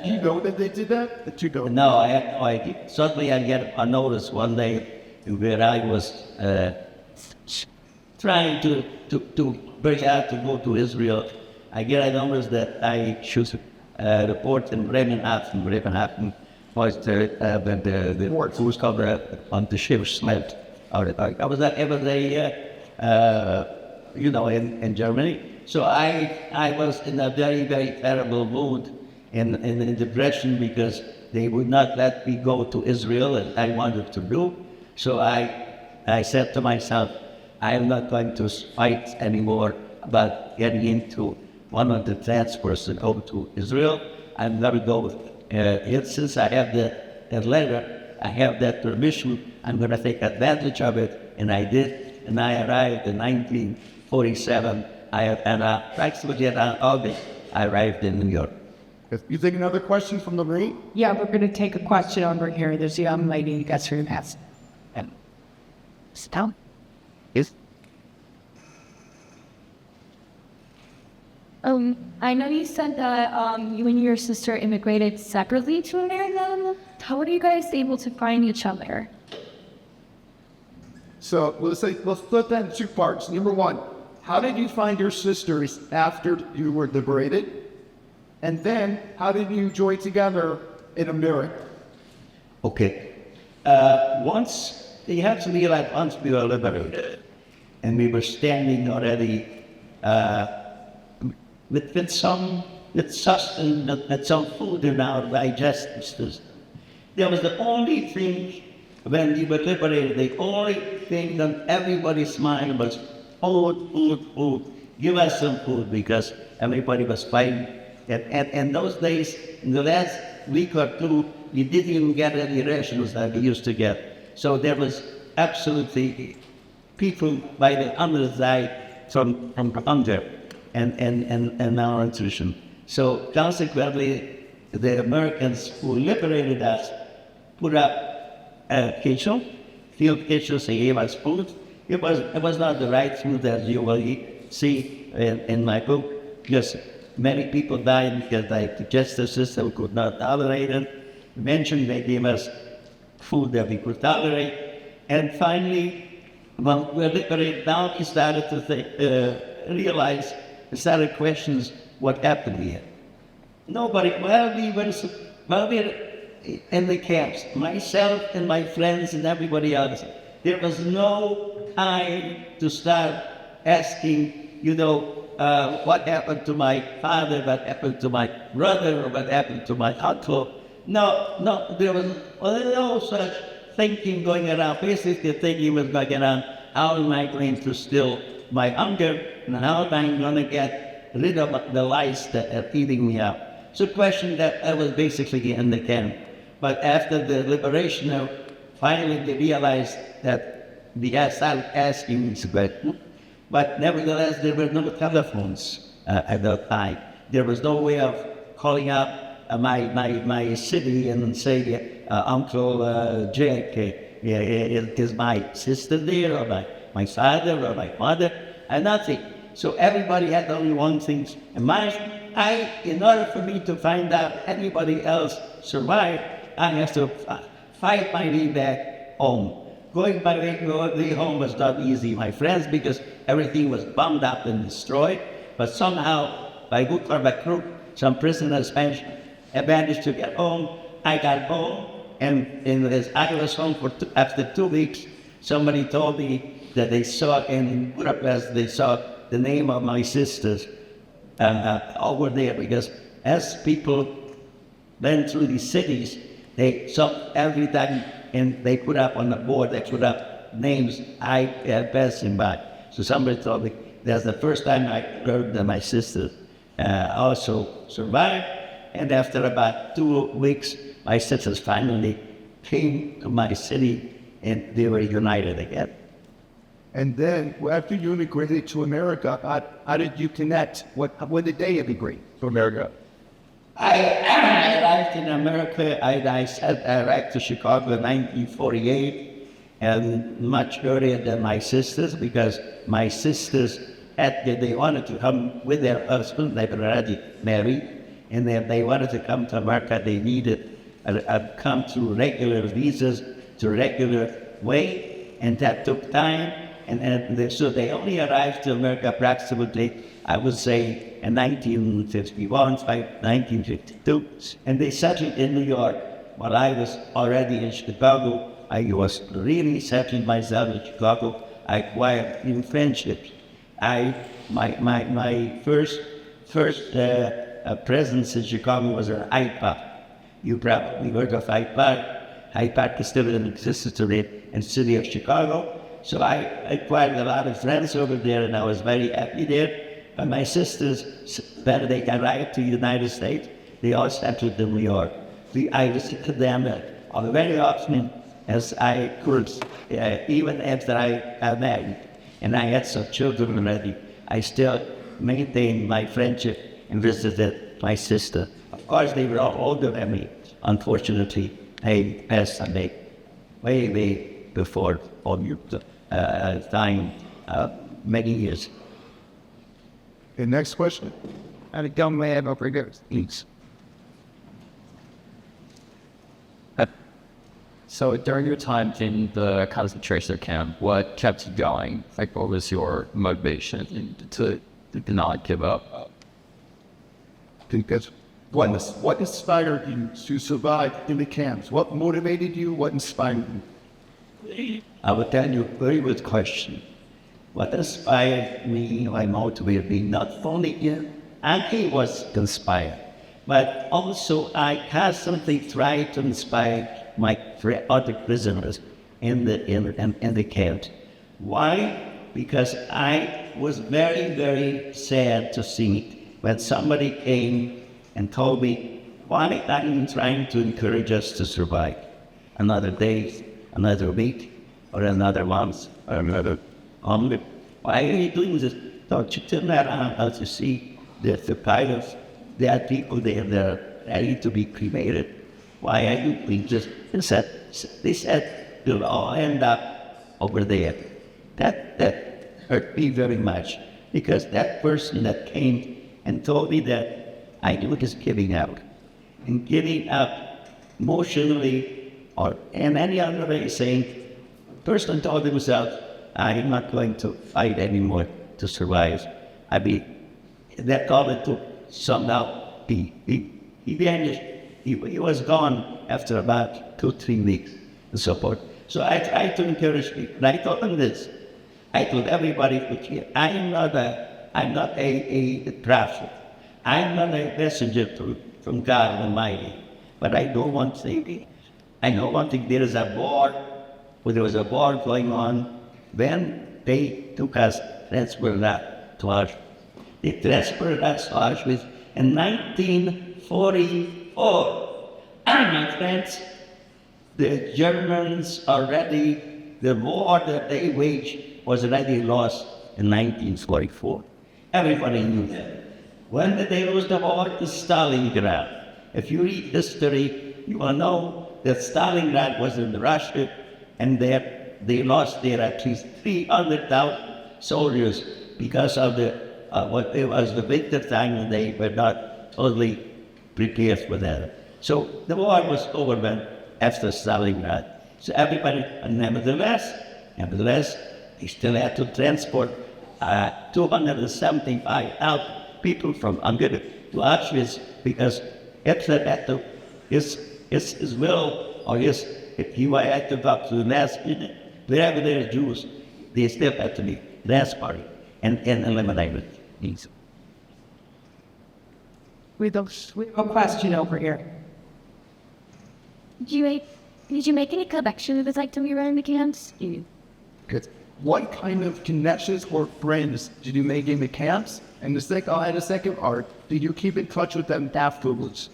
Do you know that they did that? That you don't? No, I had no idea. Suddenly, I get a notice one day where I was trying to bring out to go to Israel. I get a notice that I should report in Bremenhaven. Bremenhaven was the port who was covered on the ship's sled. I was not ever there, in Germany. So I was in a very, very terrible mood and in depression because they would not let me go to Israel and I wanted to do. So I said to myself, I am not going to fight anymore about getting into one of the transfers to go to Israel. I'm going to go with it. Since I have that letter, I have that permission, I'm going to take advantage of it. And I did. And I arrived in 1947. And approximately around August, I arrived in New York. You think another question from the room? Yeah, we're going to take a question over here. There's a young lady who gets her pass. Sit down. Yes. I know you said that you and your sister immigrated separately to America. How were you guys able to find each other? So let's split that in two parts. Number one, how did you find your sisters after you were liberated? And then, how did you join together in America? Okay. Once, you have to realize once we were liberated and we were standing already with some sustenance, with some food in our digestive system. There was the only thing, when we were liberated, the only thing on everybody's mind was food, food, food. Give us some food, because everybody was fighting. And those days, in the last week or two, we didn't even get any rations that we used to get. So there was absolutely people by the other side from hunger and malnutrition. So consequently, the Americans who liberated us put up kitchen, field kitchens, they gave us food. It was not the right food as you will see in my book, because many people died because the digestive system could not tolerate it. Eventually they gave us food that we could tolerate. And finally, when we were liberated, now we started to realize, we started questions what happened here. Nobody, we were in the camps, myself and my friends and everybody else, there was no time to start asking, what happened to my father, what happened to my brother, or what happened to my uncle. No, there was no such thinking going around. Basically, the thinking was going around, how am I going to still my hunger, and how am I going to get rid of the lice that are eating me up? So a question that I was basically in the camp. But after the liberation, finally they realized that we started asking these questions. But nevertheless, there were no telephones at that time. There was no way of calling up my city and say, Uncle Jack, is my sister there, or my father, or my mother, and nothing. So everybody had only one thing. And in order for me to find out anybody else survived, I have to fight my way back home. Going my way home was not easy, my friends, because everything was bombed up and destroyed. But somehow, by hook or by crook, some prisoners managed to get home. I got home, and I was home after 2 weeks. Somebody told me that they saw in Budapest, they saw the name of my sisters over there, because as people went through these cities, they saw every time, and they put up on the board, they put up names I passing by. So somebody told me that's the first time I heard that my sister also survived. And after about 2 weeks, my sisters finally came to my city, and they were united again. And then, after you immigrated to America, how did you connect? When did they immigrate to America? I arrived in America. I arrived to Chicago in 1948, and much earlier than my sisters, because my sisters they wanted to come with their husband. They were already married, and they wanted to come to America. They needed come through regular visas, to regular way, and that took time. So they only arrived to America approximately, I would say, in 1951, 1952, and they settled in New York. While I was already in Chicago, I was really settling myself in Chicago. I acquired new friendships. my first presence in Chicago was an iPod. You probably heard of iPod. iPod is still in existence today in the city of Chicago. So I acquired a lot of friends over there, and I was very happy there. But my sisters, when they arrived to the United States, they all settled in New York. I visited them very often as I could, even after I got married. And I had some children already. I still maintained my friendship and visited my sister. Of course, they were all older than me. Unfortunately, they passed away way before all your time, many years. Okay, next question. And a young man over here, please. So during your time in the concentration camp, what kept you going? Like, what was your motivation to not give up? Because what inspired you to survive in the camps? What motivated you? What inspired you? I will tell you a very good question. What inspired me, or motivated me, not only I was inspired, but also I constantly tried to inspire my other prisoners in the camp. Why? Because I was very sad to see when somebody came and told me, why are you trying to encourage us to survive another day, another week, or another month, or another only? Why are you doing this? Don't you turn around out to see that the pilots, there are people there that are ready to be cremated. Why are you doing this? They said, you'll all end up over there. That hurt me very much, because that person that came and told me that I was giving out. And giving up emotionally or in any other way, saying, person told himself, I'm not going to fight anymore to survive. I mean, that called to somehow he vanished. He was gone after about 2-3 weeks and so forth. So I tried to encourage people. And I told them this. I told everybody, I'm not a prophet. I'm not a messenger from God Almighty. But I don't want to. I know one thing. There was a war going on. When they took us, transferred us to Auschwitz. They transferred us to Auschwitz in 1944. My friends, the Germans already, the war that they waged was already lost in 1944. Everybody knew that. When did they lose the war? To Stalingrad. If you read history, you will know that Stalingrad was in Russia, and they lost there at least 300,000 soldiers because of what it was the winter time, and they were not totally prepared for that. So the war was over when after Stalingrad. So everybody, and nevertheless, they still had to transport 275,000 people from Hungary to Auschwitz, because Hitler had to, his will, or if he had to go to the last minute, wherever there are Jews, they still have to be last party and eliminate it. We have a question over here. Did you make any connections with like to be around the camps? Good. What kind of connections or friends did you make in the camps? And the second part, did you keep in touch with them afterwards?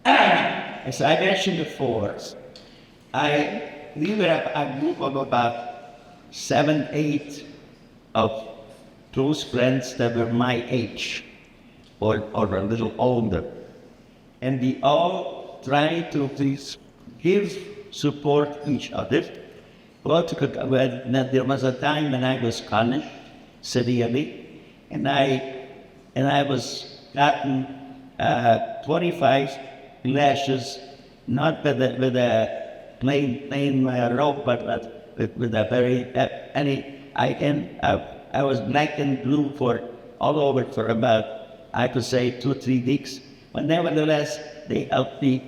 As I mentioned before, I group of about 7-8 of those friends that were my age or a little older. And we all tried to give support each other. There was a time when I was punished severely, and I was gotten 25 lashes, not with a plain rope, but with a very I was black and blue for all over for about, I could say, 2-3 weeks. But nevertheless, they helped me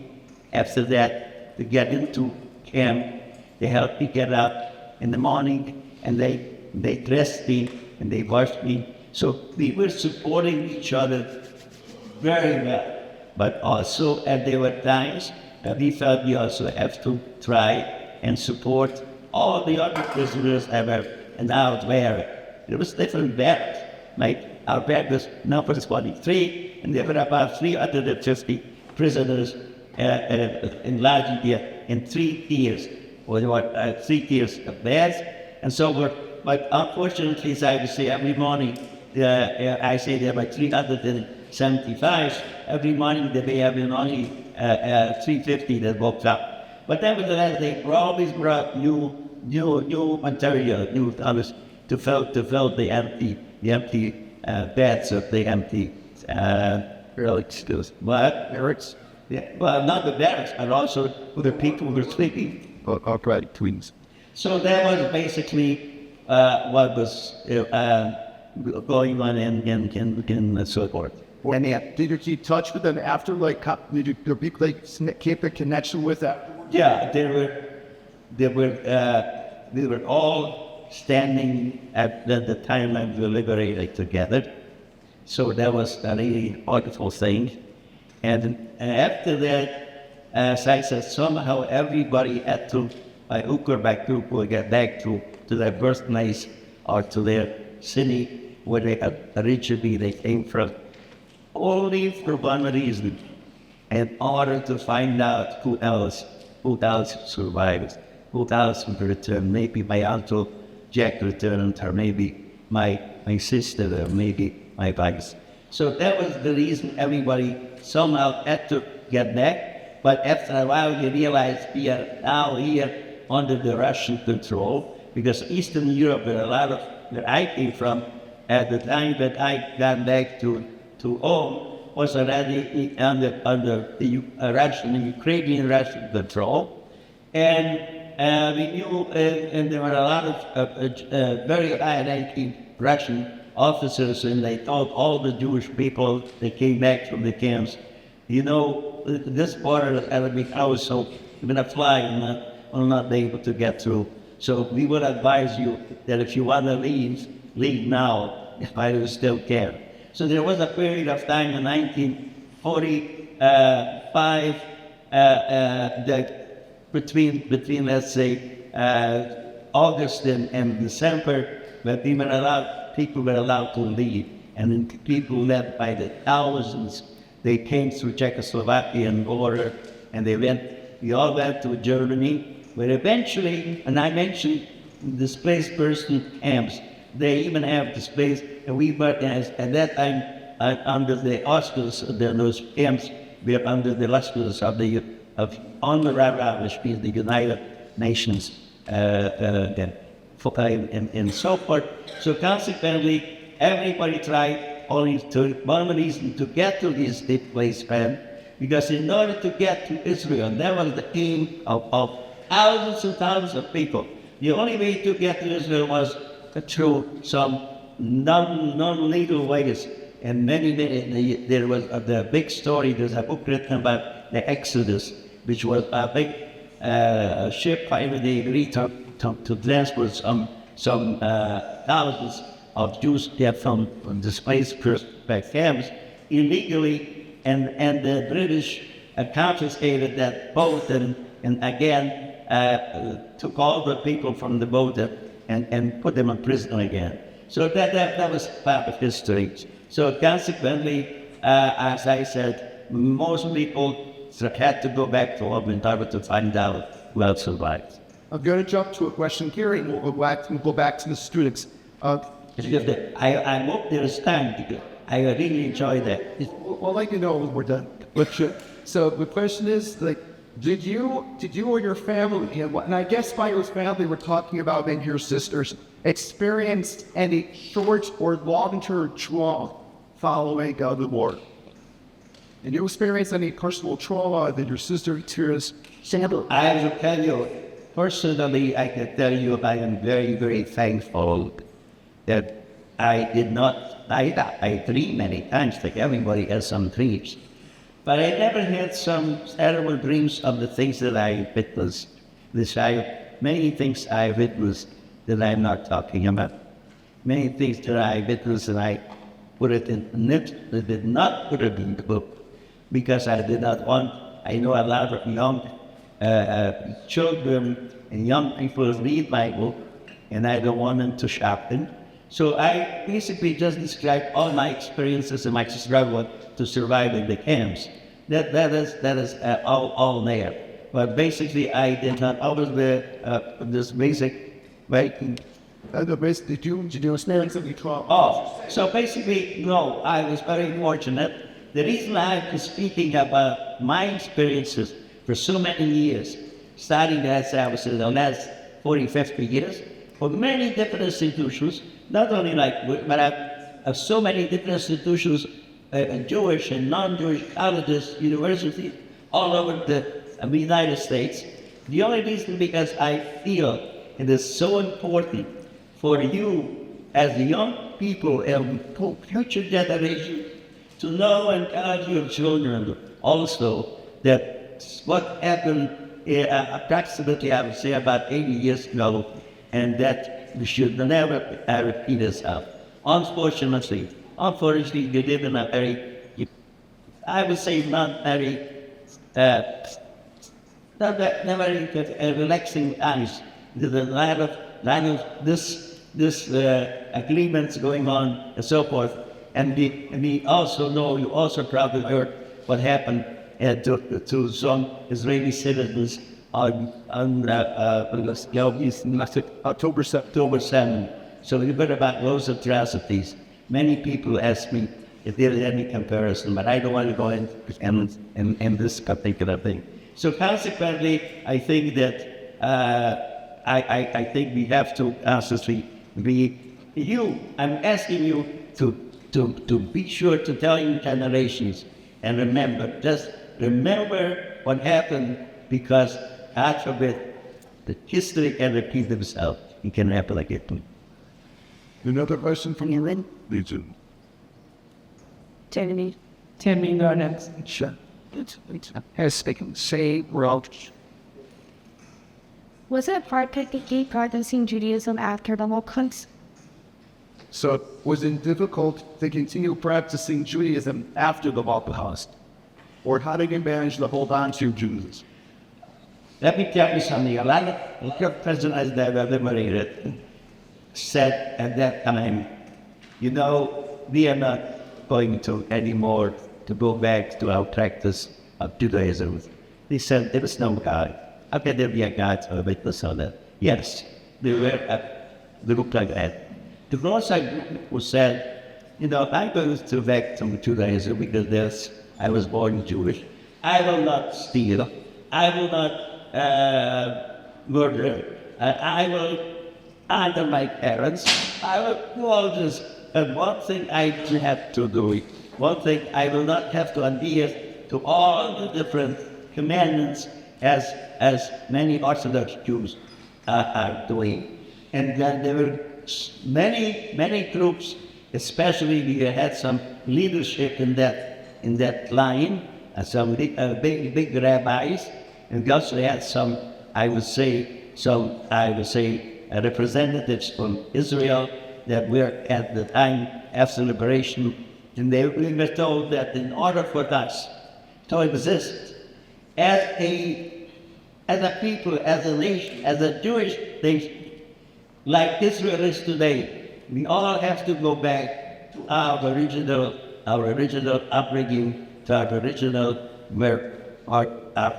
after that to get into camp. They helped me get up in the morning, and they they dressed me, and they washed me. So we were supporting each other very well. But also, there were times that we felt we also have to try and support all the other prisoners ever and out there. There was different barracks. Our barrack was number 23, and there were about 350 prisoners in large India in 3 tiers, or there were 3 tiers of beds. And so but unfortunately, as I would say every morning, I say there were 375. Every morning there may have been only 350 that woke up. But nevertheless, they always brought new material, new others to fill the empty beds of the empty barracks. Yeah, well, not the barracks, but also the people who were sleeping. Upright twins. So that was basically what was going on in so forth. And did you keep touch with them after, like, did you people keep a connection with that? Yeah, they were all standing at the time when we were liberated together. So that was a really wonderful thing. And after that, as I said, somehow everybody had to, by hook or by crook, will get back to their birthplace or to their city where they originally came from. Only for one reason, in order to find out who else survived, who else would return. Maybe my uncle Jack returned, or maybe my sister, or maybe my wife. So that was the reason everybody somehow had to get back. But after a while, you realize we are now here under the Russian control, because Eastern Europe, where I came from, at the time that I got back to home, was already under the Ukrainian Russian control. And we knew, and there were a lot of very high-ranking Russian officers, and they told all the Jewish people that came back from the camps, you know, this border of Arabic house, so even a fly will not be able to get through. So we would advise you that if you want to leave now, if I still can. So there was a period of time in 1945 that between let's say August and December, where people were allowed to leave, and then people left by the thousands. They came through Czechoslovakian border, and we all went to Germany, where eventually, and I mentioned displaced person camps. They even have displaced, and we were at that time under the auspices of those camps. We are under the auspices of UNRWA, which means the United Nations, and so forth. So consequently, everybody tried only to one reason to get to this displaced men, because in order to get to Israel, that was the aim of thousands and thousands of people. The only way to get to Israel was through some non-legal ways. And there was the big story. There's a book written about the Exodus, which was a big ship. They agreed to transport some thousands of Jews there from displaced camps illegally, and the British confiscated that boat and again took all the people from the boat and put them in prison again. So that was part of history. So consequently, as I said, most people had to go back to home in order to find out who else survived. I'm going to jump to a question here, and we'll go back to the students. I hope there is time because I really enjoy that. I'll let you know when we're done. So the question is, like, did you or your family, and I guess by your family we're talking about maybe your sisters, experienced any short or long-term trauma following the war? And you experienced any personal trauma that your sister experienced? I will tell you, personally, I can tell you I am very, very thankful that I did not die. I dream many times, like everybody has some dreams. But I never had some terrible dreams of the things that I witnessed. Many things I witnessed that I'm not talking about. many things that I witnessed, and I put it in I did not put it in the book because I did not want. I know a lot of young children and young people read my book, and I don't want them to sharpen. So I basically just describe all my experiences and my struggle to survive in the camps. That is all there. But basically, I did not always this basic, right? Did you experience any trauma? Oh, so basically, no, I was very fortunate. The reason I'm speaking about my experiences for so many years, starting as I was in the last 40, 50 years, for many different institutions, not only but I have so many different institutions, Jewish and non-Jewish colleges, universities, all over the United States. The only reason because I feel it is so important for you as the young people and future generations to know and guide your children also that what happened approximately, I would say, about 80 years ago, and that we should never repeat itself. Unfortunately, we live in a very, I would say, not very relaxing times. There's a lot of this agreements going on and so forth. And we also know, you also probably heard what happened to some Israeli citizens on October 7. So we heard about those atrocities. Many people ask me if there is any comparison, but I don't want to go in this particular thing. So consequently, I think that I think we have to honestly I'm asking you to be sure to tell your generations and remember what happened, because after it, the history can repeat themselves. It can happen like it. Another question from you, Lynn? Legion. Timmy, go next. Sure. Has they can say world. Was it hard to practicing Judaism after the Holocaust? So was it difficult to continue practicing Judaism after the Holocaust? Or how did you manage to hold on to Judaism? Let me tell you something. A lot of presidents that were liberated said at that time, we are not going to anymore to go back to our practice of Judaism. They said there is no God. How can there be a God or a witness on that? Yes, they looked like that. The Rosa was said, I'm going to back to Judaism because I was born Jewish. I will not steal. I will not murder. I will honor my parents. I will do all this. And one thing I have to do, one thing I will not have to adhere to all the different commandments as many Orthodox Jews are doing. And then there were many groups, especially we had some leadership in that line, some big rabbis, and we also had some representatives from Israel that were at the time after liberation, and we were told that in order for us to exist as a people, as a nation, as a Jewish nation, like Israel is today, we all have to go back to our original upbringing, to our original where our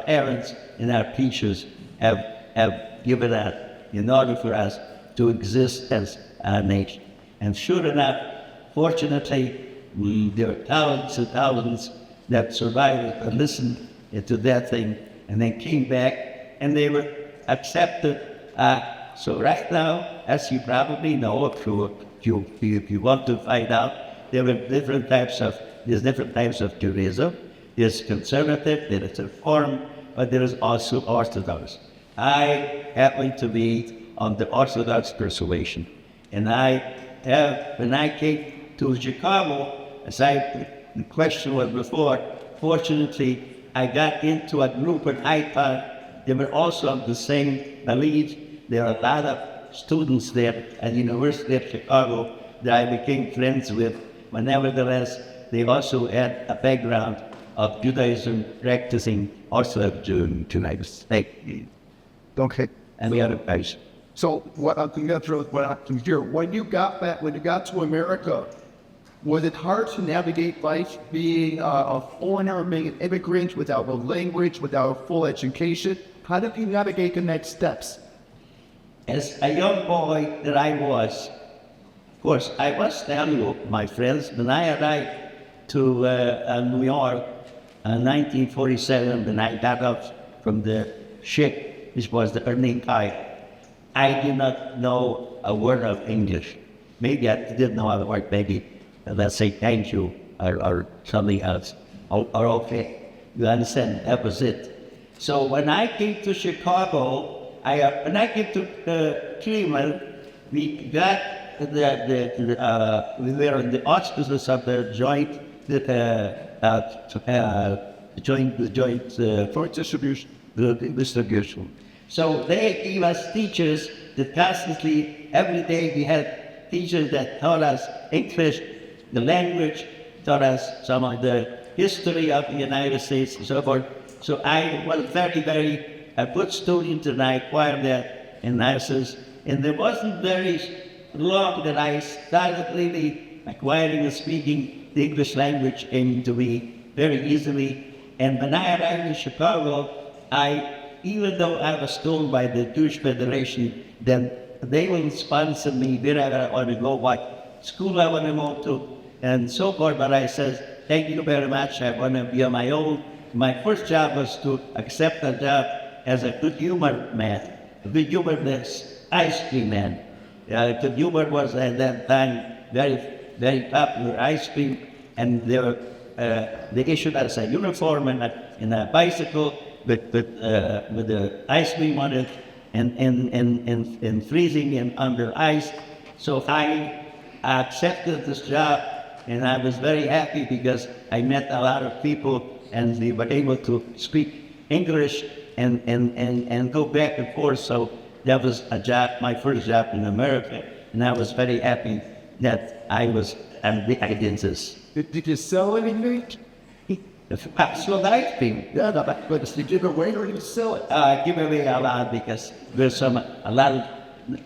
parents and our teachers have given us in order for us to exist as a nation. And sure enough, fortunately, there are thousands and thousands that survived and listened to that thing, and they came back and they were accepted. So right now, as you probably know, if you want to find out, there are different types of Judaism. There's conservative, there is Reform, but there is also Orthodox. I happen to be on the Orthodox persuasion, and when I came to Chicago, as the question was before, fortunately, I got into a group and I thought they were also of the same belief. There are a lot of students there at the University of Chicago that I became friends with, but nevertheless, they also had a background of Judaism practicing also of Judaism. Okay. And we had a patient. So what I'm going to throw what I'm here. When you got back, when you got to America, was it hard to navigate life being a foreigner, being an immigrant without a language, without a full education? How did you navigate the next steps? As a young boy that I was, of course, I was down with my friends. When I arrived to New York in 1947, when I got up from the ship, which was the Earning Tide, I did not know a word of English. Maybe I didn't know a word, maybe let's say thank you or something else. Or okay, you understand, that was it. So when I came to Chicago, when I came to Cleveland, we got we were in the auspices of the joint distribution. So they gave us teachers that constantly, every day we had teachers that taught us English, the language, taught us some of the history of the United States and so forth. So I was very, very a good student and I acquired that in Isis. And it wasn't very long that I started really acquiring and speaking the English language came to me very easily. And when I arrived in Chicago, even though I was told by the Jewish Federation that they will sponsor me wherever I want to go, what school I want to go to, and so forth, but I said, thank you very much, I want to be on my own. My first job was to accept a job as a good humor man, a good humor ice cream man. Good humor was at that time very, very popular ice cream, and they issued us a uniform and a bicycle with the ice cream on it and freezing and under ice. So I accepted this job and I was very happy because I met a lot of people and they were able to speak English and go back and forth. So that was a job, my first job in America, and I was very happy that I did this. Did you sell anything? I sold ice cream. Yeah, no, but did you give away or did you sell it? I give away a lot because there's a lot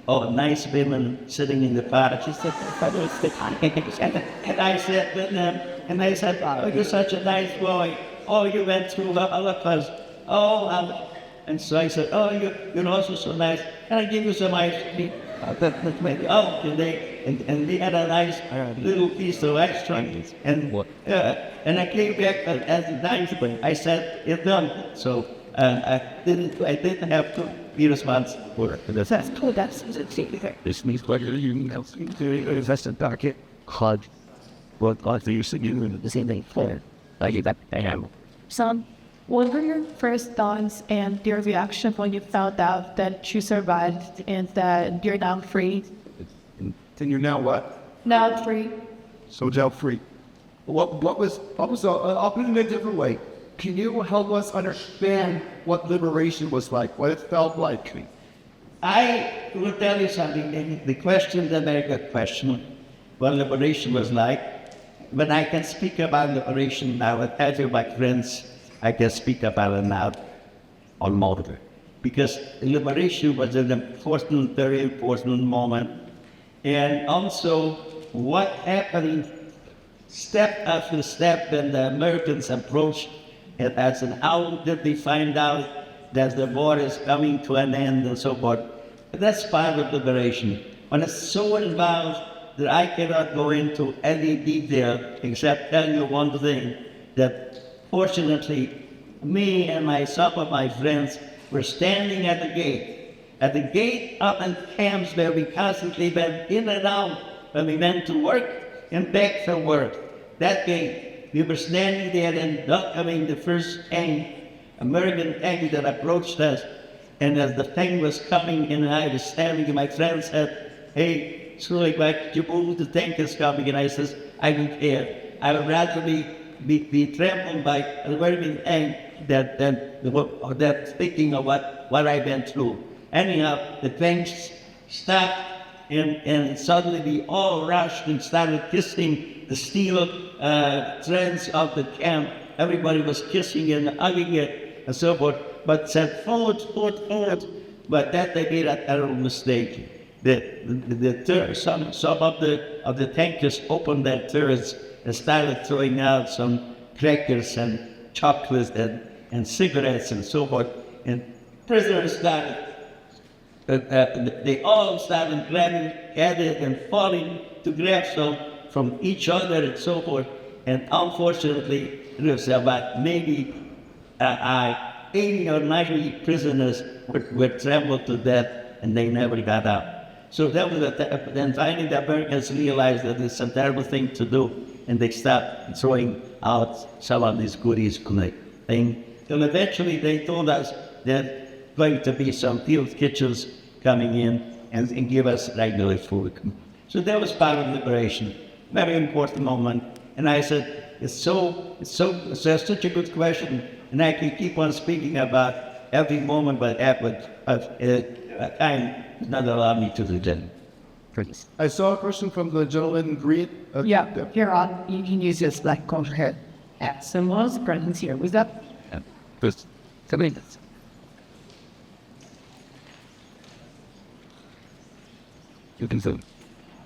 of nice women sitting in the park. She said, and I said with them, and I said, oh, you're such a nice boy. Oh, you went through the Holocaust. Oh, and so I said, oh, you're also so nice. And I give you some ice cream. Oh, today, and we had a nice little piece of ice cream. And I came back as a nice boy. I said, it's done. So I didn't have to be responsible for it. That's cool. That's This means what you know, invest in pocket, hard, what are you saying? The same thing. Like that, I am. Son, what were your first thoughts and your reaction when you found out that you survived and that you're now free? And you're now what? Now free. So now free. I'll put it in a different way. Can you help us understand what liberation was like, what it felt like? I will tell you something. The question is a very good question. What liberation was like. When I can speak about liberation now, I tell you, my friends, I can speak about it now on more. Because liberation was an important, very important moment. And also, what happened step after step when the Americans approached it as and how did they find out that the war is coming to an end and so forth. That's part of liberation. When it's so involved that I cannot go into any detail except tell you one thing, that fortunately me and some of my friends were standing at the gate up in camps where we constantly went in and out when we went to work and back from work. That gate, we were standing there and welcoming the first American tank that approached us. And as the tank was coming in and I was standing and my friend said, hey, Shirley, like you move, the tank is coming. And I says, I don't care. I would rather be trampled by an American tank than thinking of what I went through. Anyhow, the tank stopped, and suddenly we all rushed and started kissing the steel threads of the camp. Everybody was kissing and hugging it and so forth, but said, forward, forward, forward. But that they made a terrible mistake. Some of the tankers opened their turrets and started throwing out some crackers and chocolates and cigarettes and so forth. And prisoners started, they all started grabbing at it and falling to grab some from each other and so forth. And unfortunately, there was about maybe 80 or 90 prisoners were trampled to death, and they never got out. So that was then finally the Americans realized that it's a terrible thing to do, and they stopped throwing out some of these goodies from the thing. Till eventually they told us that going to be some field kitchens coming in and give us regular food. So that was part of liberation, very important moment. And I said, it's such a good question, and I can keep on speaking about every moment that happened, but time does not allow me to do that. I saw a question from the gentleman in green. Yeah, here on, you can use this like go ahead. At symbols, presence here. Was that? Just something that's you can zoom.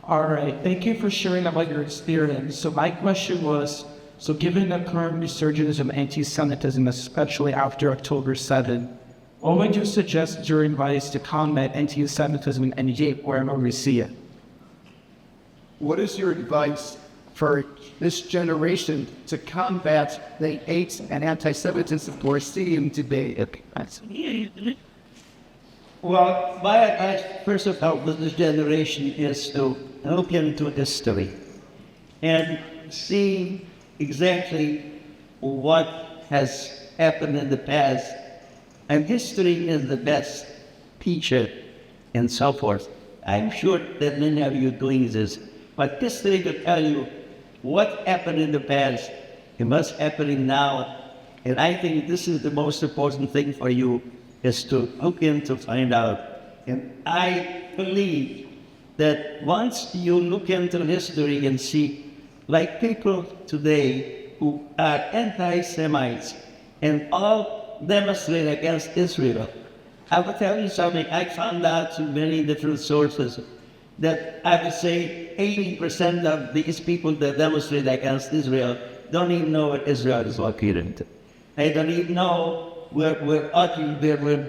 All right, thank you for sharing about your experience. So my question was, so given the current resurgence of anti-Semitism, especially after October 7th, what would you suggest your advice to combat anti-Semitism and hate wherever we see it? What is your advice for this generation to combat the hate and anti-Semitism we're seeing today? Well, my advice, first of all, with this generation is to look into history and see exactly what has happened in the past. And history is the best teacher and so forth. I'm sure that many of you are doing this, but history will tell you what happened in the past and what's happening now. And I think this is the most important thing for you, is to look in to find out. And I believe that once you look into history and see, like people today who are anti-Semites and all demonstrate against Israel, I will tell you something. I found out through many different sources that I would say 80% of these people that demonstrate against Israel don't even know where Israel is located. They don't even know where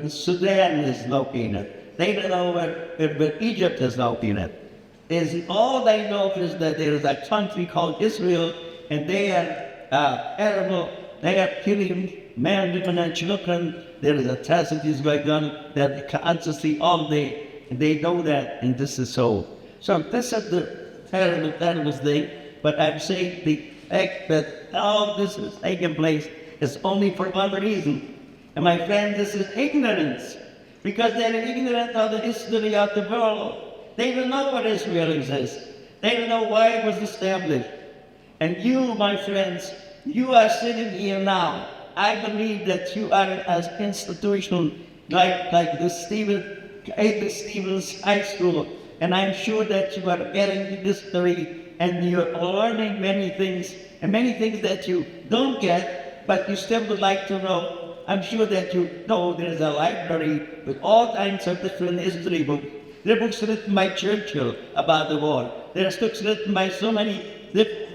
Sudan is located. They don't know where Egypt is located. All they know is that there is a country called Israel, and they are terrible. They are killing men, women, and children. There is atrocities going on that constantly all day, and they know that, and this is so. So this is the terrible thing. But I'm saying the fact that all this is taking place is only for one reason. And my friend, this is ignorance, because they're ignorant of the history of the world. They don't know what Israel exists. They don't know why it was established. And you, my friends, you are sitting here now. I believe that you are as institutional, like the Adlai Stevenson High School. And I'm sure that you are getting history and you're learning many things, and many things that you don't get, but you still would like to know. I'm sure that you know there's a library with all kinds of different history books. There are books written by Churchill about the war. There are books written by so many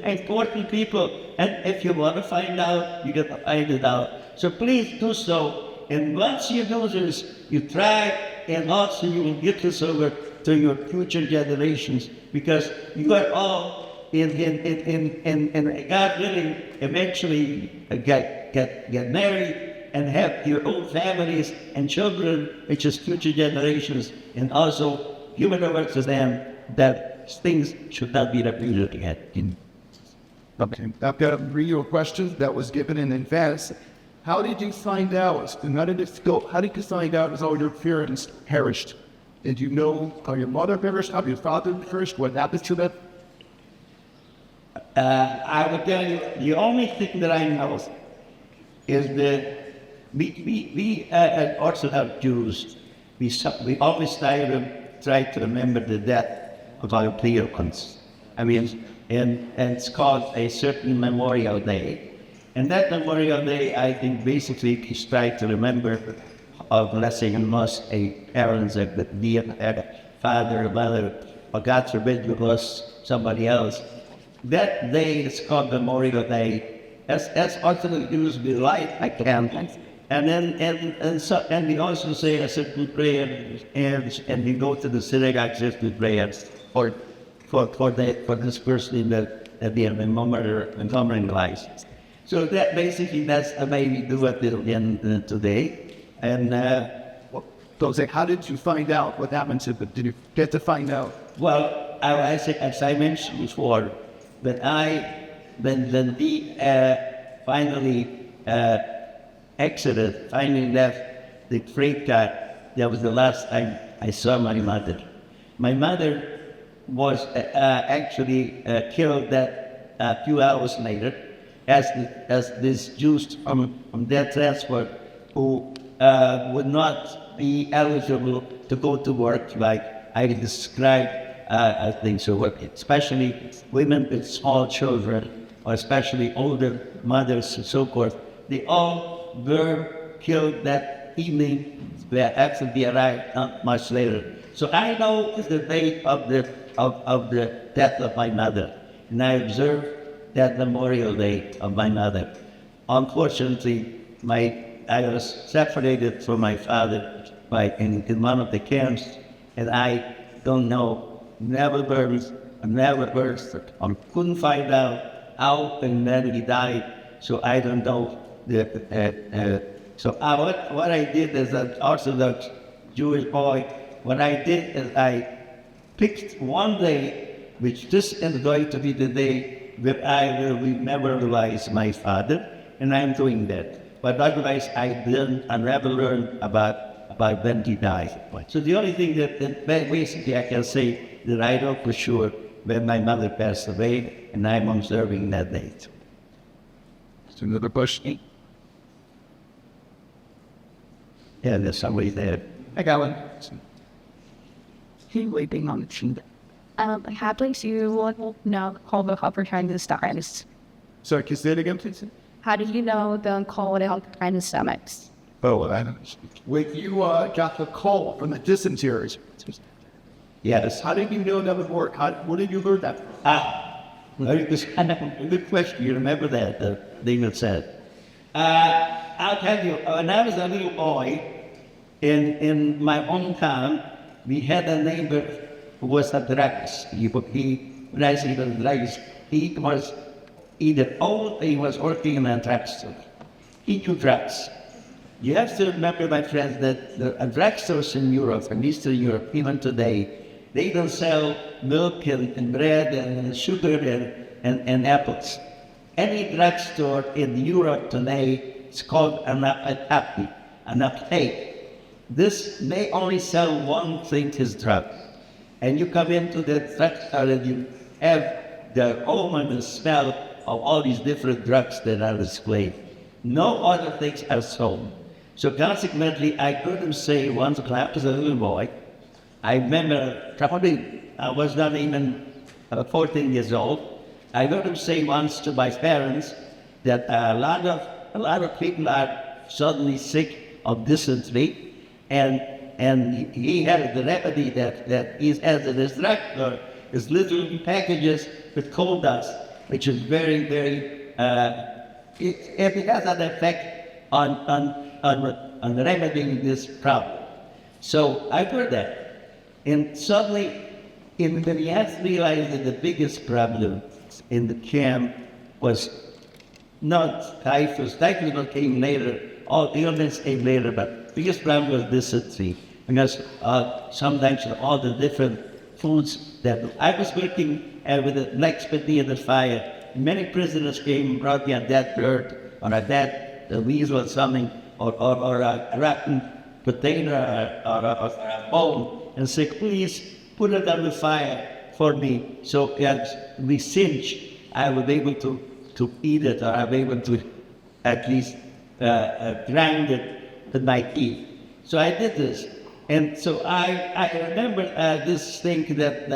important people. And if you want to find out, you get to find it out. So please do so. And once you do this, you try, and also you will get this over to your future generations, because you are all in God willing, eventually get married and have your own families and children, which is future generations, and also give it over to them that things should not be repeated again. Okay. I've got a real question that was given in advance. How did you find out? And how did you find out as all your parents perished? Did you know how your mother perished, how your father perished, what happened to them? I will tell you, the only thing that I know is that we Orthodox Jews, we always try to try to remember the death of our dear ones. I mean, and it's called a certain Memorial Day. And that Memorial Day, I think, basically is try to remember of, let's say, you lost a parents, a dear father, mother, or God forbid you lost somebody else. That day is called Memorial Day. As often used in life, I can. And then, and we also say a certain prayer, and we go to the synagogue just to pray for this person that they are memorialized. So that basically, that's the way we do it in today. And So how did you find out what happened to them? Did you get to find out? well, as I mentioned before, that when we finally exited, finally left the freight car, that was the last time I saw my mother. My mother was actually killed that a few hours later as this Jews from that transport who would not be eligible to go to work, like I described, I think so, especially women with small children, or especially older mothers and so forth. They all were killed that evening. They actually arrived not much later. So I know the date of the death of my mother, and I observed that Memorial Day of my mother. Unfortunately, I was separated from my father in one of the camps, and I don't know, never heard, I couldn't find out how and when he died, so I don't know. What I did as an Orthodox Jewish boy, what I did is I picked one day, which this is going to be the day that I will memorialize my father, and I'm doing that. But otherwise, I never learned about when he died. So the only thing that basically I can say that I know for sure when my mother passed away, and I'm observing that date. It's another question. Yeah, there's somebody there. I got one. He's waiting on the sheet. How do you know call the perpetuated stars? Sorry, can you say it again, please? How do you know the call it anti-Semites? Oh, I don't know. When you got the call from the dysenteries, Yes. how did you know that would work? What did you learn that from? Good question. You remember that, the thing that said. I'll tell you, when I was a little boy, in my hometown, we had a neighbor who was a druggist. When I say the druggist, he was either old or he was working in a drugstore. He took drugs. You have to remember, my friends, that the drugstores in Europe, in Eastern Europe, even today, they don't sell milk and bread and sugar and apples. Any drugstore in Europe today is called an apotheke. This may only sell one thing, his drug. And you come into the drugstore and you have the aroma and the smell of all these different drugs that are displayed. No other things are sold. So consequently, I heard him say once when I was a little boy, I remember, probably I was not even 14 years old. I heard him say once to my parents that a lot of people are suddenly sick of dysentery, and he had the remedy that he has in his drugstore is little packages with coal dust, which is very, very, it has an effect on remedying this problem. So I heard that. And suddenly, when we had to realize that the biggest problem in the camp was not typhus. Typhus came later. All illness came later, but the biggest problem was dysentery. Because sometimes all the different foods that I was working with the next near the fire, many prisoners came and brought me a dead bird or a dead weasel or something, or a rotten potato or a bone, and say, please put it on the fire for me, so as we singe, I was able to eat it, or I was able to at least grind it with my teeth. So I did this. And so I remember this thing that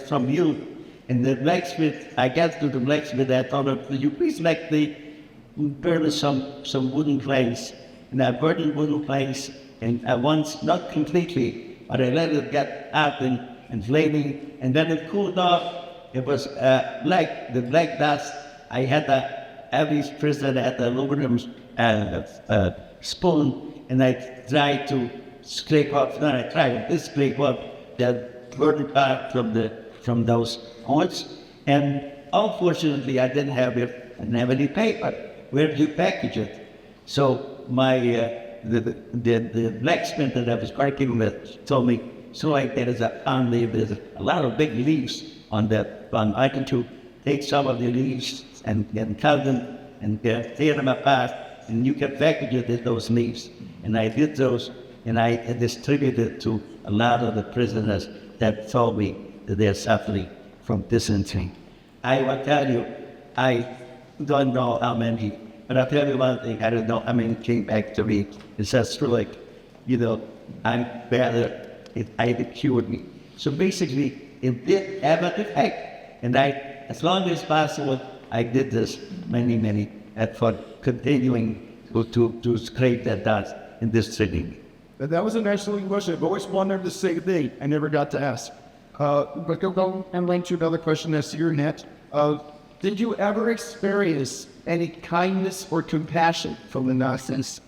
from you, and the blacksmith, I got to the blacksmith, I told him, "Will you please make the burn some wooden planks?" And I burned the wooden planks, and I once, not completely, but I let it get out and flaming, and then it cooled off. It was black, the black dust. I had every prisoner had an aluminum spoon, and I tried to scrape off, scrape off that burnt part from those horns. And unfortunately, I didn't have any paper. Where do you package it? So my the blacksmith that I was working with told me, "So like there's a lot of big leaves on that bun. I can take some of the leaves and cut them and tear them apart, and you can package it in those leaves." And I did those, and I distributed to a lot of the prisoners that told me that they're suffering from dysentery. I will tell you, I don't know how many, but I'll tell you one thing, I don't know how many came back to me. It's just like, I'm better, it cured me. So basically, it did have an effect. And as long as possible, I did this many, for continuing to scrape that dust in this city. That was an excellent question. I've always wondered the same thing. I never got to ask. But go and link to another question that's your net. Did you ever experience any kindness or compassion from the Nazis?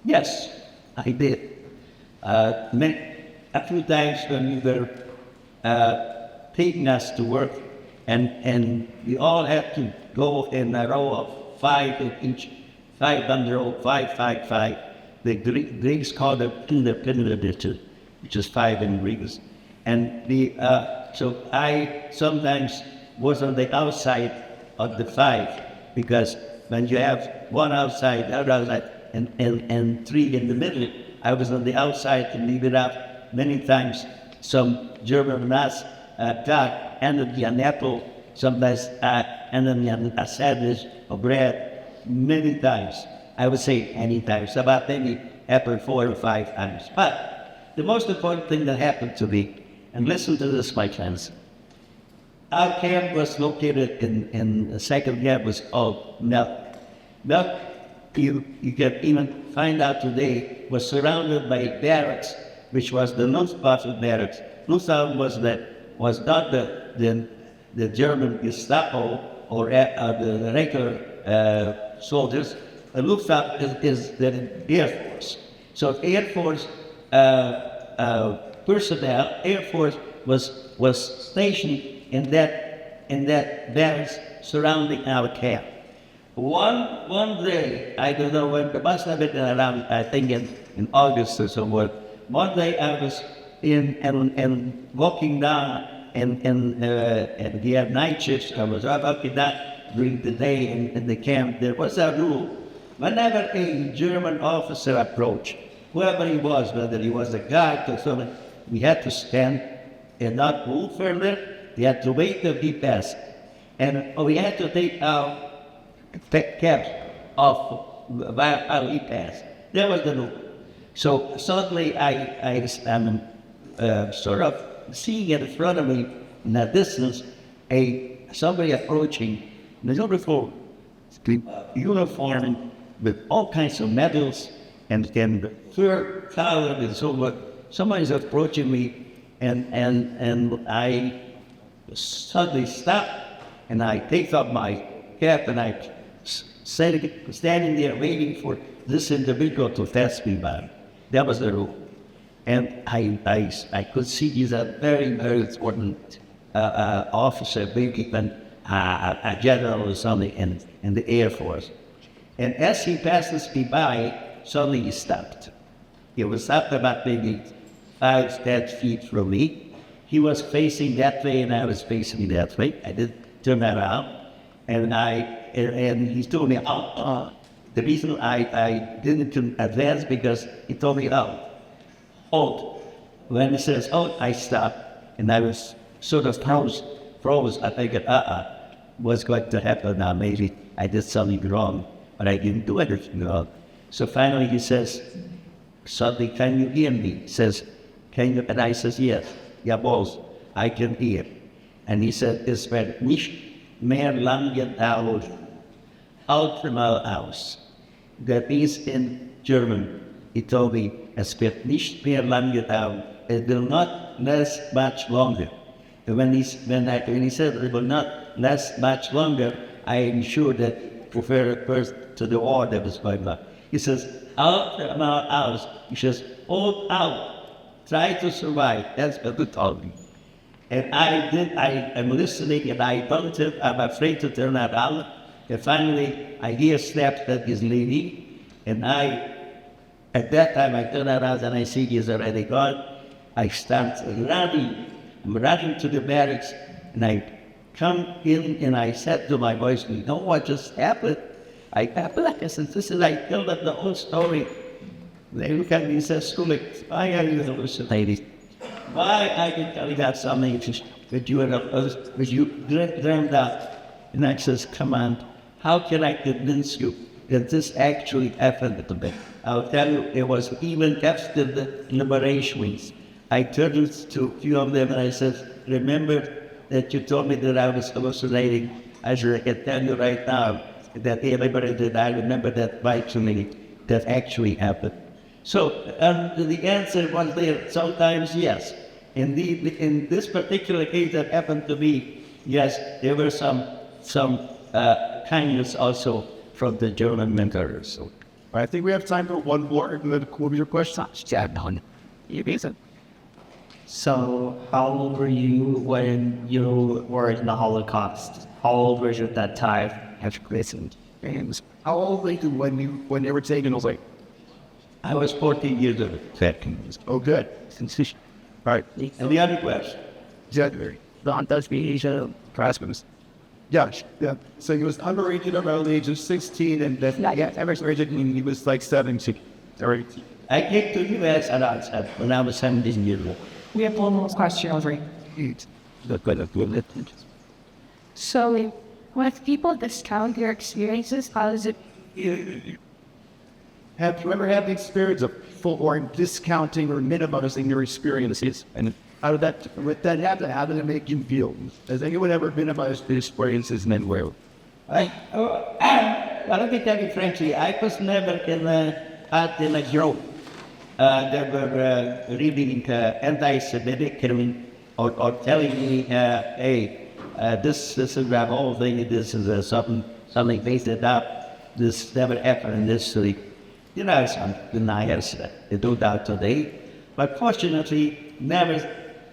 Yes, I did. A few times when we were taking us to work, and we all had to go in a row of 5 each, 5 on the row, 5. The Greeks called it perpetuated, which is 5 in Greeks. And so I sometimes was on the outside of the 5, because when you have one outside, other outside, and 3 in the middle, I was on the outside to leave it up. Many times some German mass attack ended me an apple, sometimes ended me a sandwich or bread. Many times, I would say any times, about maybe happened 4 or 5 times. But the most important thing that happened to me, and listen to this, my friends. Our camp was located in the second camp was called Milk. Milk, you can even find out today, was surrounded by barracks, which was the Luftwaffe barracks. Luftwaffe was not the German Gestapo or the regular soldiers. The Luftwaffe is the Air Force. So Air Force personnel, Air Force was stationed in that barracks surrounding our camp. One day, I don't know when, it must have been around, I think in August or somewhere. One day I was in walking down and we had night shifts. I was walking down during the day in the camp. There was a rule. Whenever a German officer approached, whoever he was, whether he was a guard or something, we had to stand and not move further. We had to wait till he passed. And we had to take our caps off while he passed. That was the rule. So suddenly I'm sort of seeing in front of me in the distance somebody approaching in a uniform with all kinds of medals and fur collar and so forth. Somebody's approaching me and I suddenly stop and I take off my cap and I standing there waiting for this individual to pass me by. That was the rule. And I could see he's a very, very important officer, maybe even a general or something in the Air Force. And as he passes me by, suddenly he stopped. He was stopped about maybe 5, 10 feet from me. He was facing that way and I was facing that way. I did turn around and he told me, the reason I didn't advance because he told me, halt. When he says, I stopped and I was sort of froze. I figured, what's going to happen now? Maybe I did something wrong, but I didn't do anything wrong. So finally he says, suddenly, can you hear me? He says, can you? And I says, yes. Yeah, boss, I can hear. And he said, es wird nicht mehr lange dauern, ultimal aus. That means in German, he told me, es wird nicht mehr lange dauern. It will not last much longer. And when he said it will not last much longer, I am sure that referred first to the war that was going on. He says, ultimal aus. He says, hold out, try to survive. That's what he told me. And I am listening and I felt it, I'm afraid to turn around. And finally, I hear steps that he's leaving. And at that time, I turn around and I see he's already gone. I start running. I'm running to the barracks. And I come in and I said to my boys, you know what just happened? I said, this is, I tell them the whole story. They look at me and say, Skulik, why are you hallucinating? Why I can tell you that something that you dreamed up? And I says, come on, how can I convince you that this actually happened to me? I'll tell you, it was even after the liberation weeks. I turned to a few of them and I said, remember that you told me that I was hallucinating. I said, I can tell you right now that everybody that I remember that vitally, that actually happened. So the answer was there, sometimes yes. Indeed, in this particular case that happened to me, yes, there were some kindness also from the German mentors. So, I think we have time for one more. And then what was your question? So, how old were you when you were in the Holocaust? How old were you at that time? How old were you when they were taken away? I was 14 years old. Oh, good. All right. And the other question? January. Yeah. So he was underrated around the age of 16, and then he was like 17 or 18. I came to U.S. when I was 17 years old. We have one more question, Audrey. So, when people discount their experiences, how does it? Have you ever had the experience of full or discounting or minimizing your experiences? And how did that happen? How did it make you feel? Has anyone ever minimized their experiences in any way? Let me tell you frankly, I was never in a group that were reading anti-Semitic or telling me, hey, this is a whole thing, this is something based it up, this never happened in this city. You know, some deniers they do that today. But fortunately, never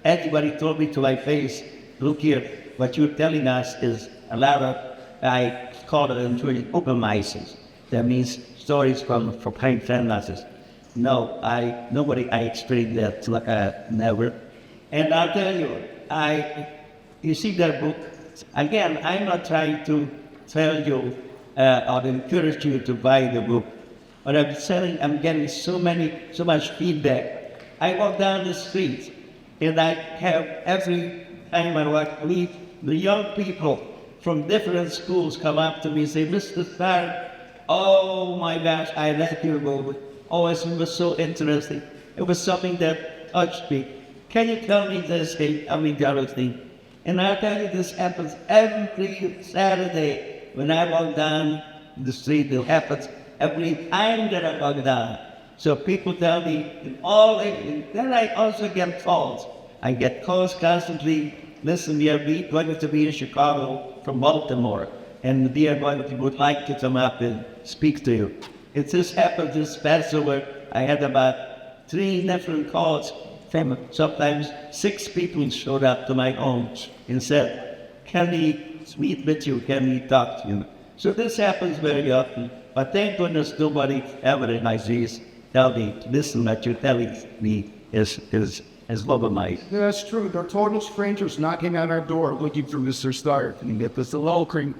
anybody told me to my face, look here, what you're telling us is a lot of, I call it in open mices. That means stories from plain fantasy. No, nobody I experienced that, never. And I'll tell you, you see that book, again, I'm not trying to tell you or encourage you to buy the book, but I'm getting so much feedback. I walk down the street and I have every time I walk, the young people from different schools come up to me and say, Mr. Starck, oh my gosh, I like your book. Oh, it was so interesting. It was something that touched me. Can you tell me this, the other thing? And I'll tell you, this happens every Saturday when I walk down the street. It happens every time that I walk down. So people tell me, and then I also get calls. I get calls constantly. Listen, we are going to be in Chicago from Baltimore, and we would like to come up and speak to you. It just happened this Passover. I had about 3 different calls. Sometimes 6 people showed up to my home and said, can we meet with you? Can we talk to you? So this happens very often. But thank goodness nobody ever in my Z's tell me, listen, what you're telling me is love of mine. Yeah, that's true. They're total strangers knocking on our door looking for Mr. Starck. And get this a little cream.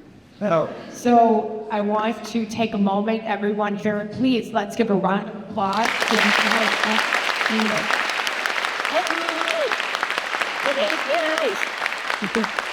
So I want to take a moment, everyone here, please, let's give a round of applause. To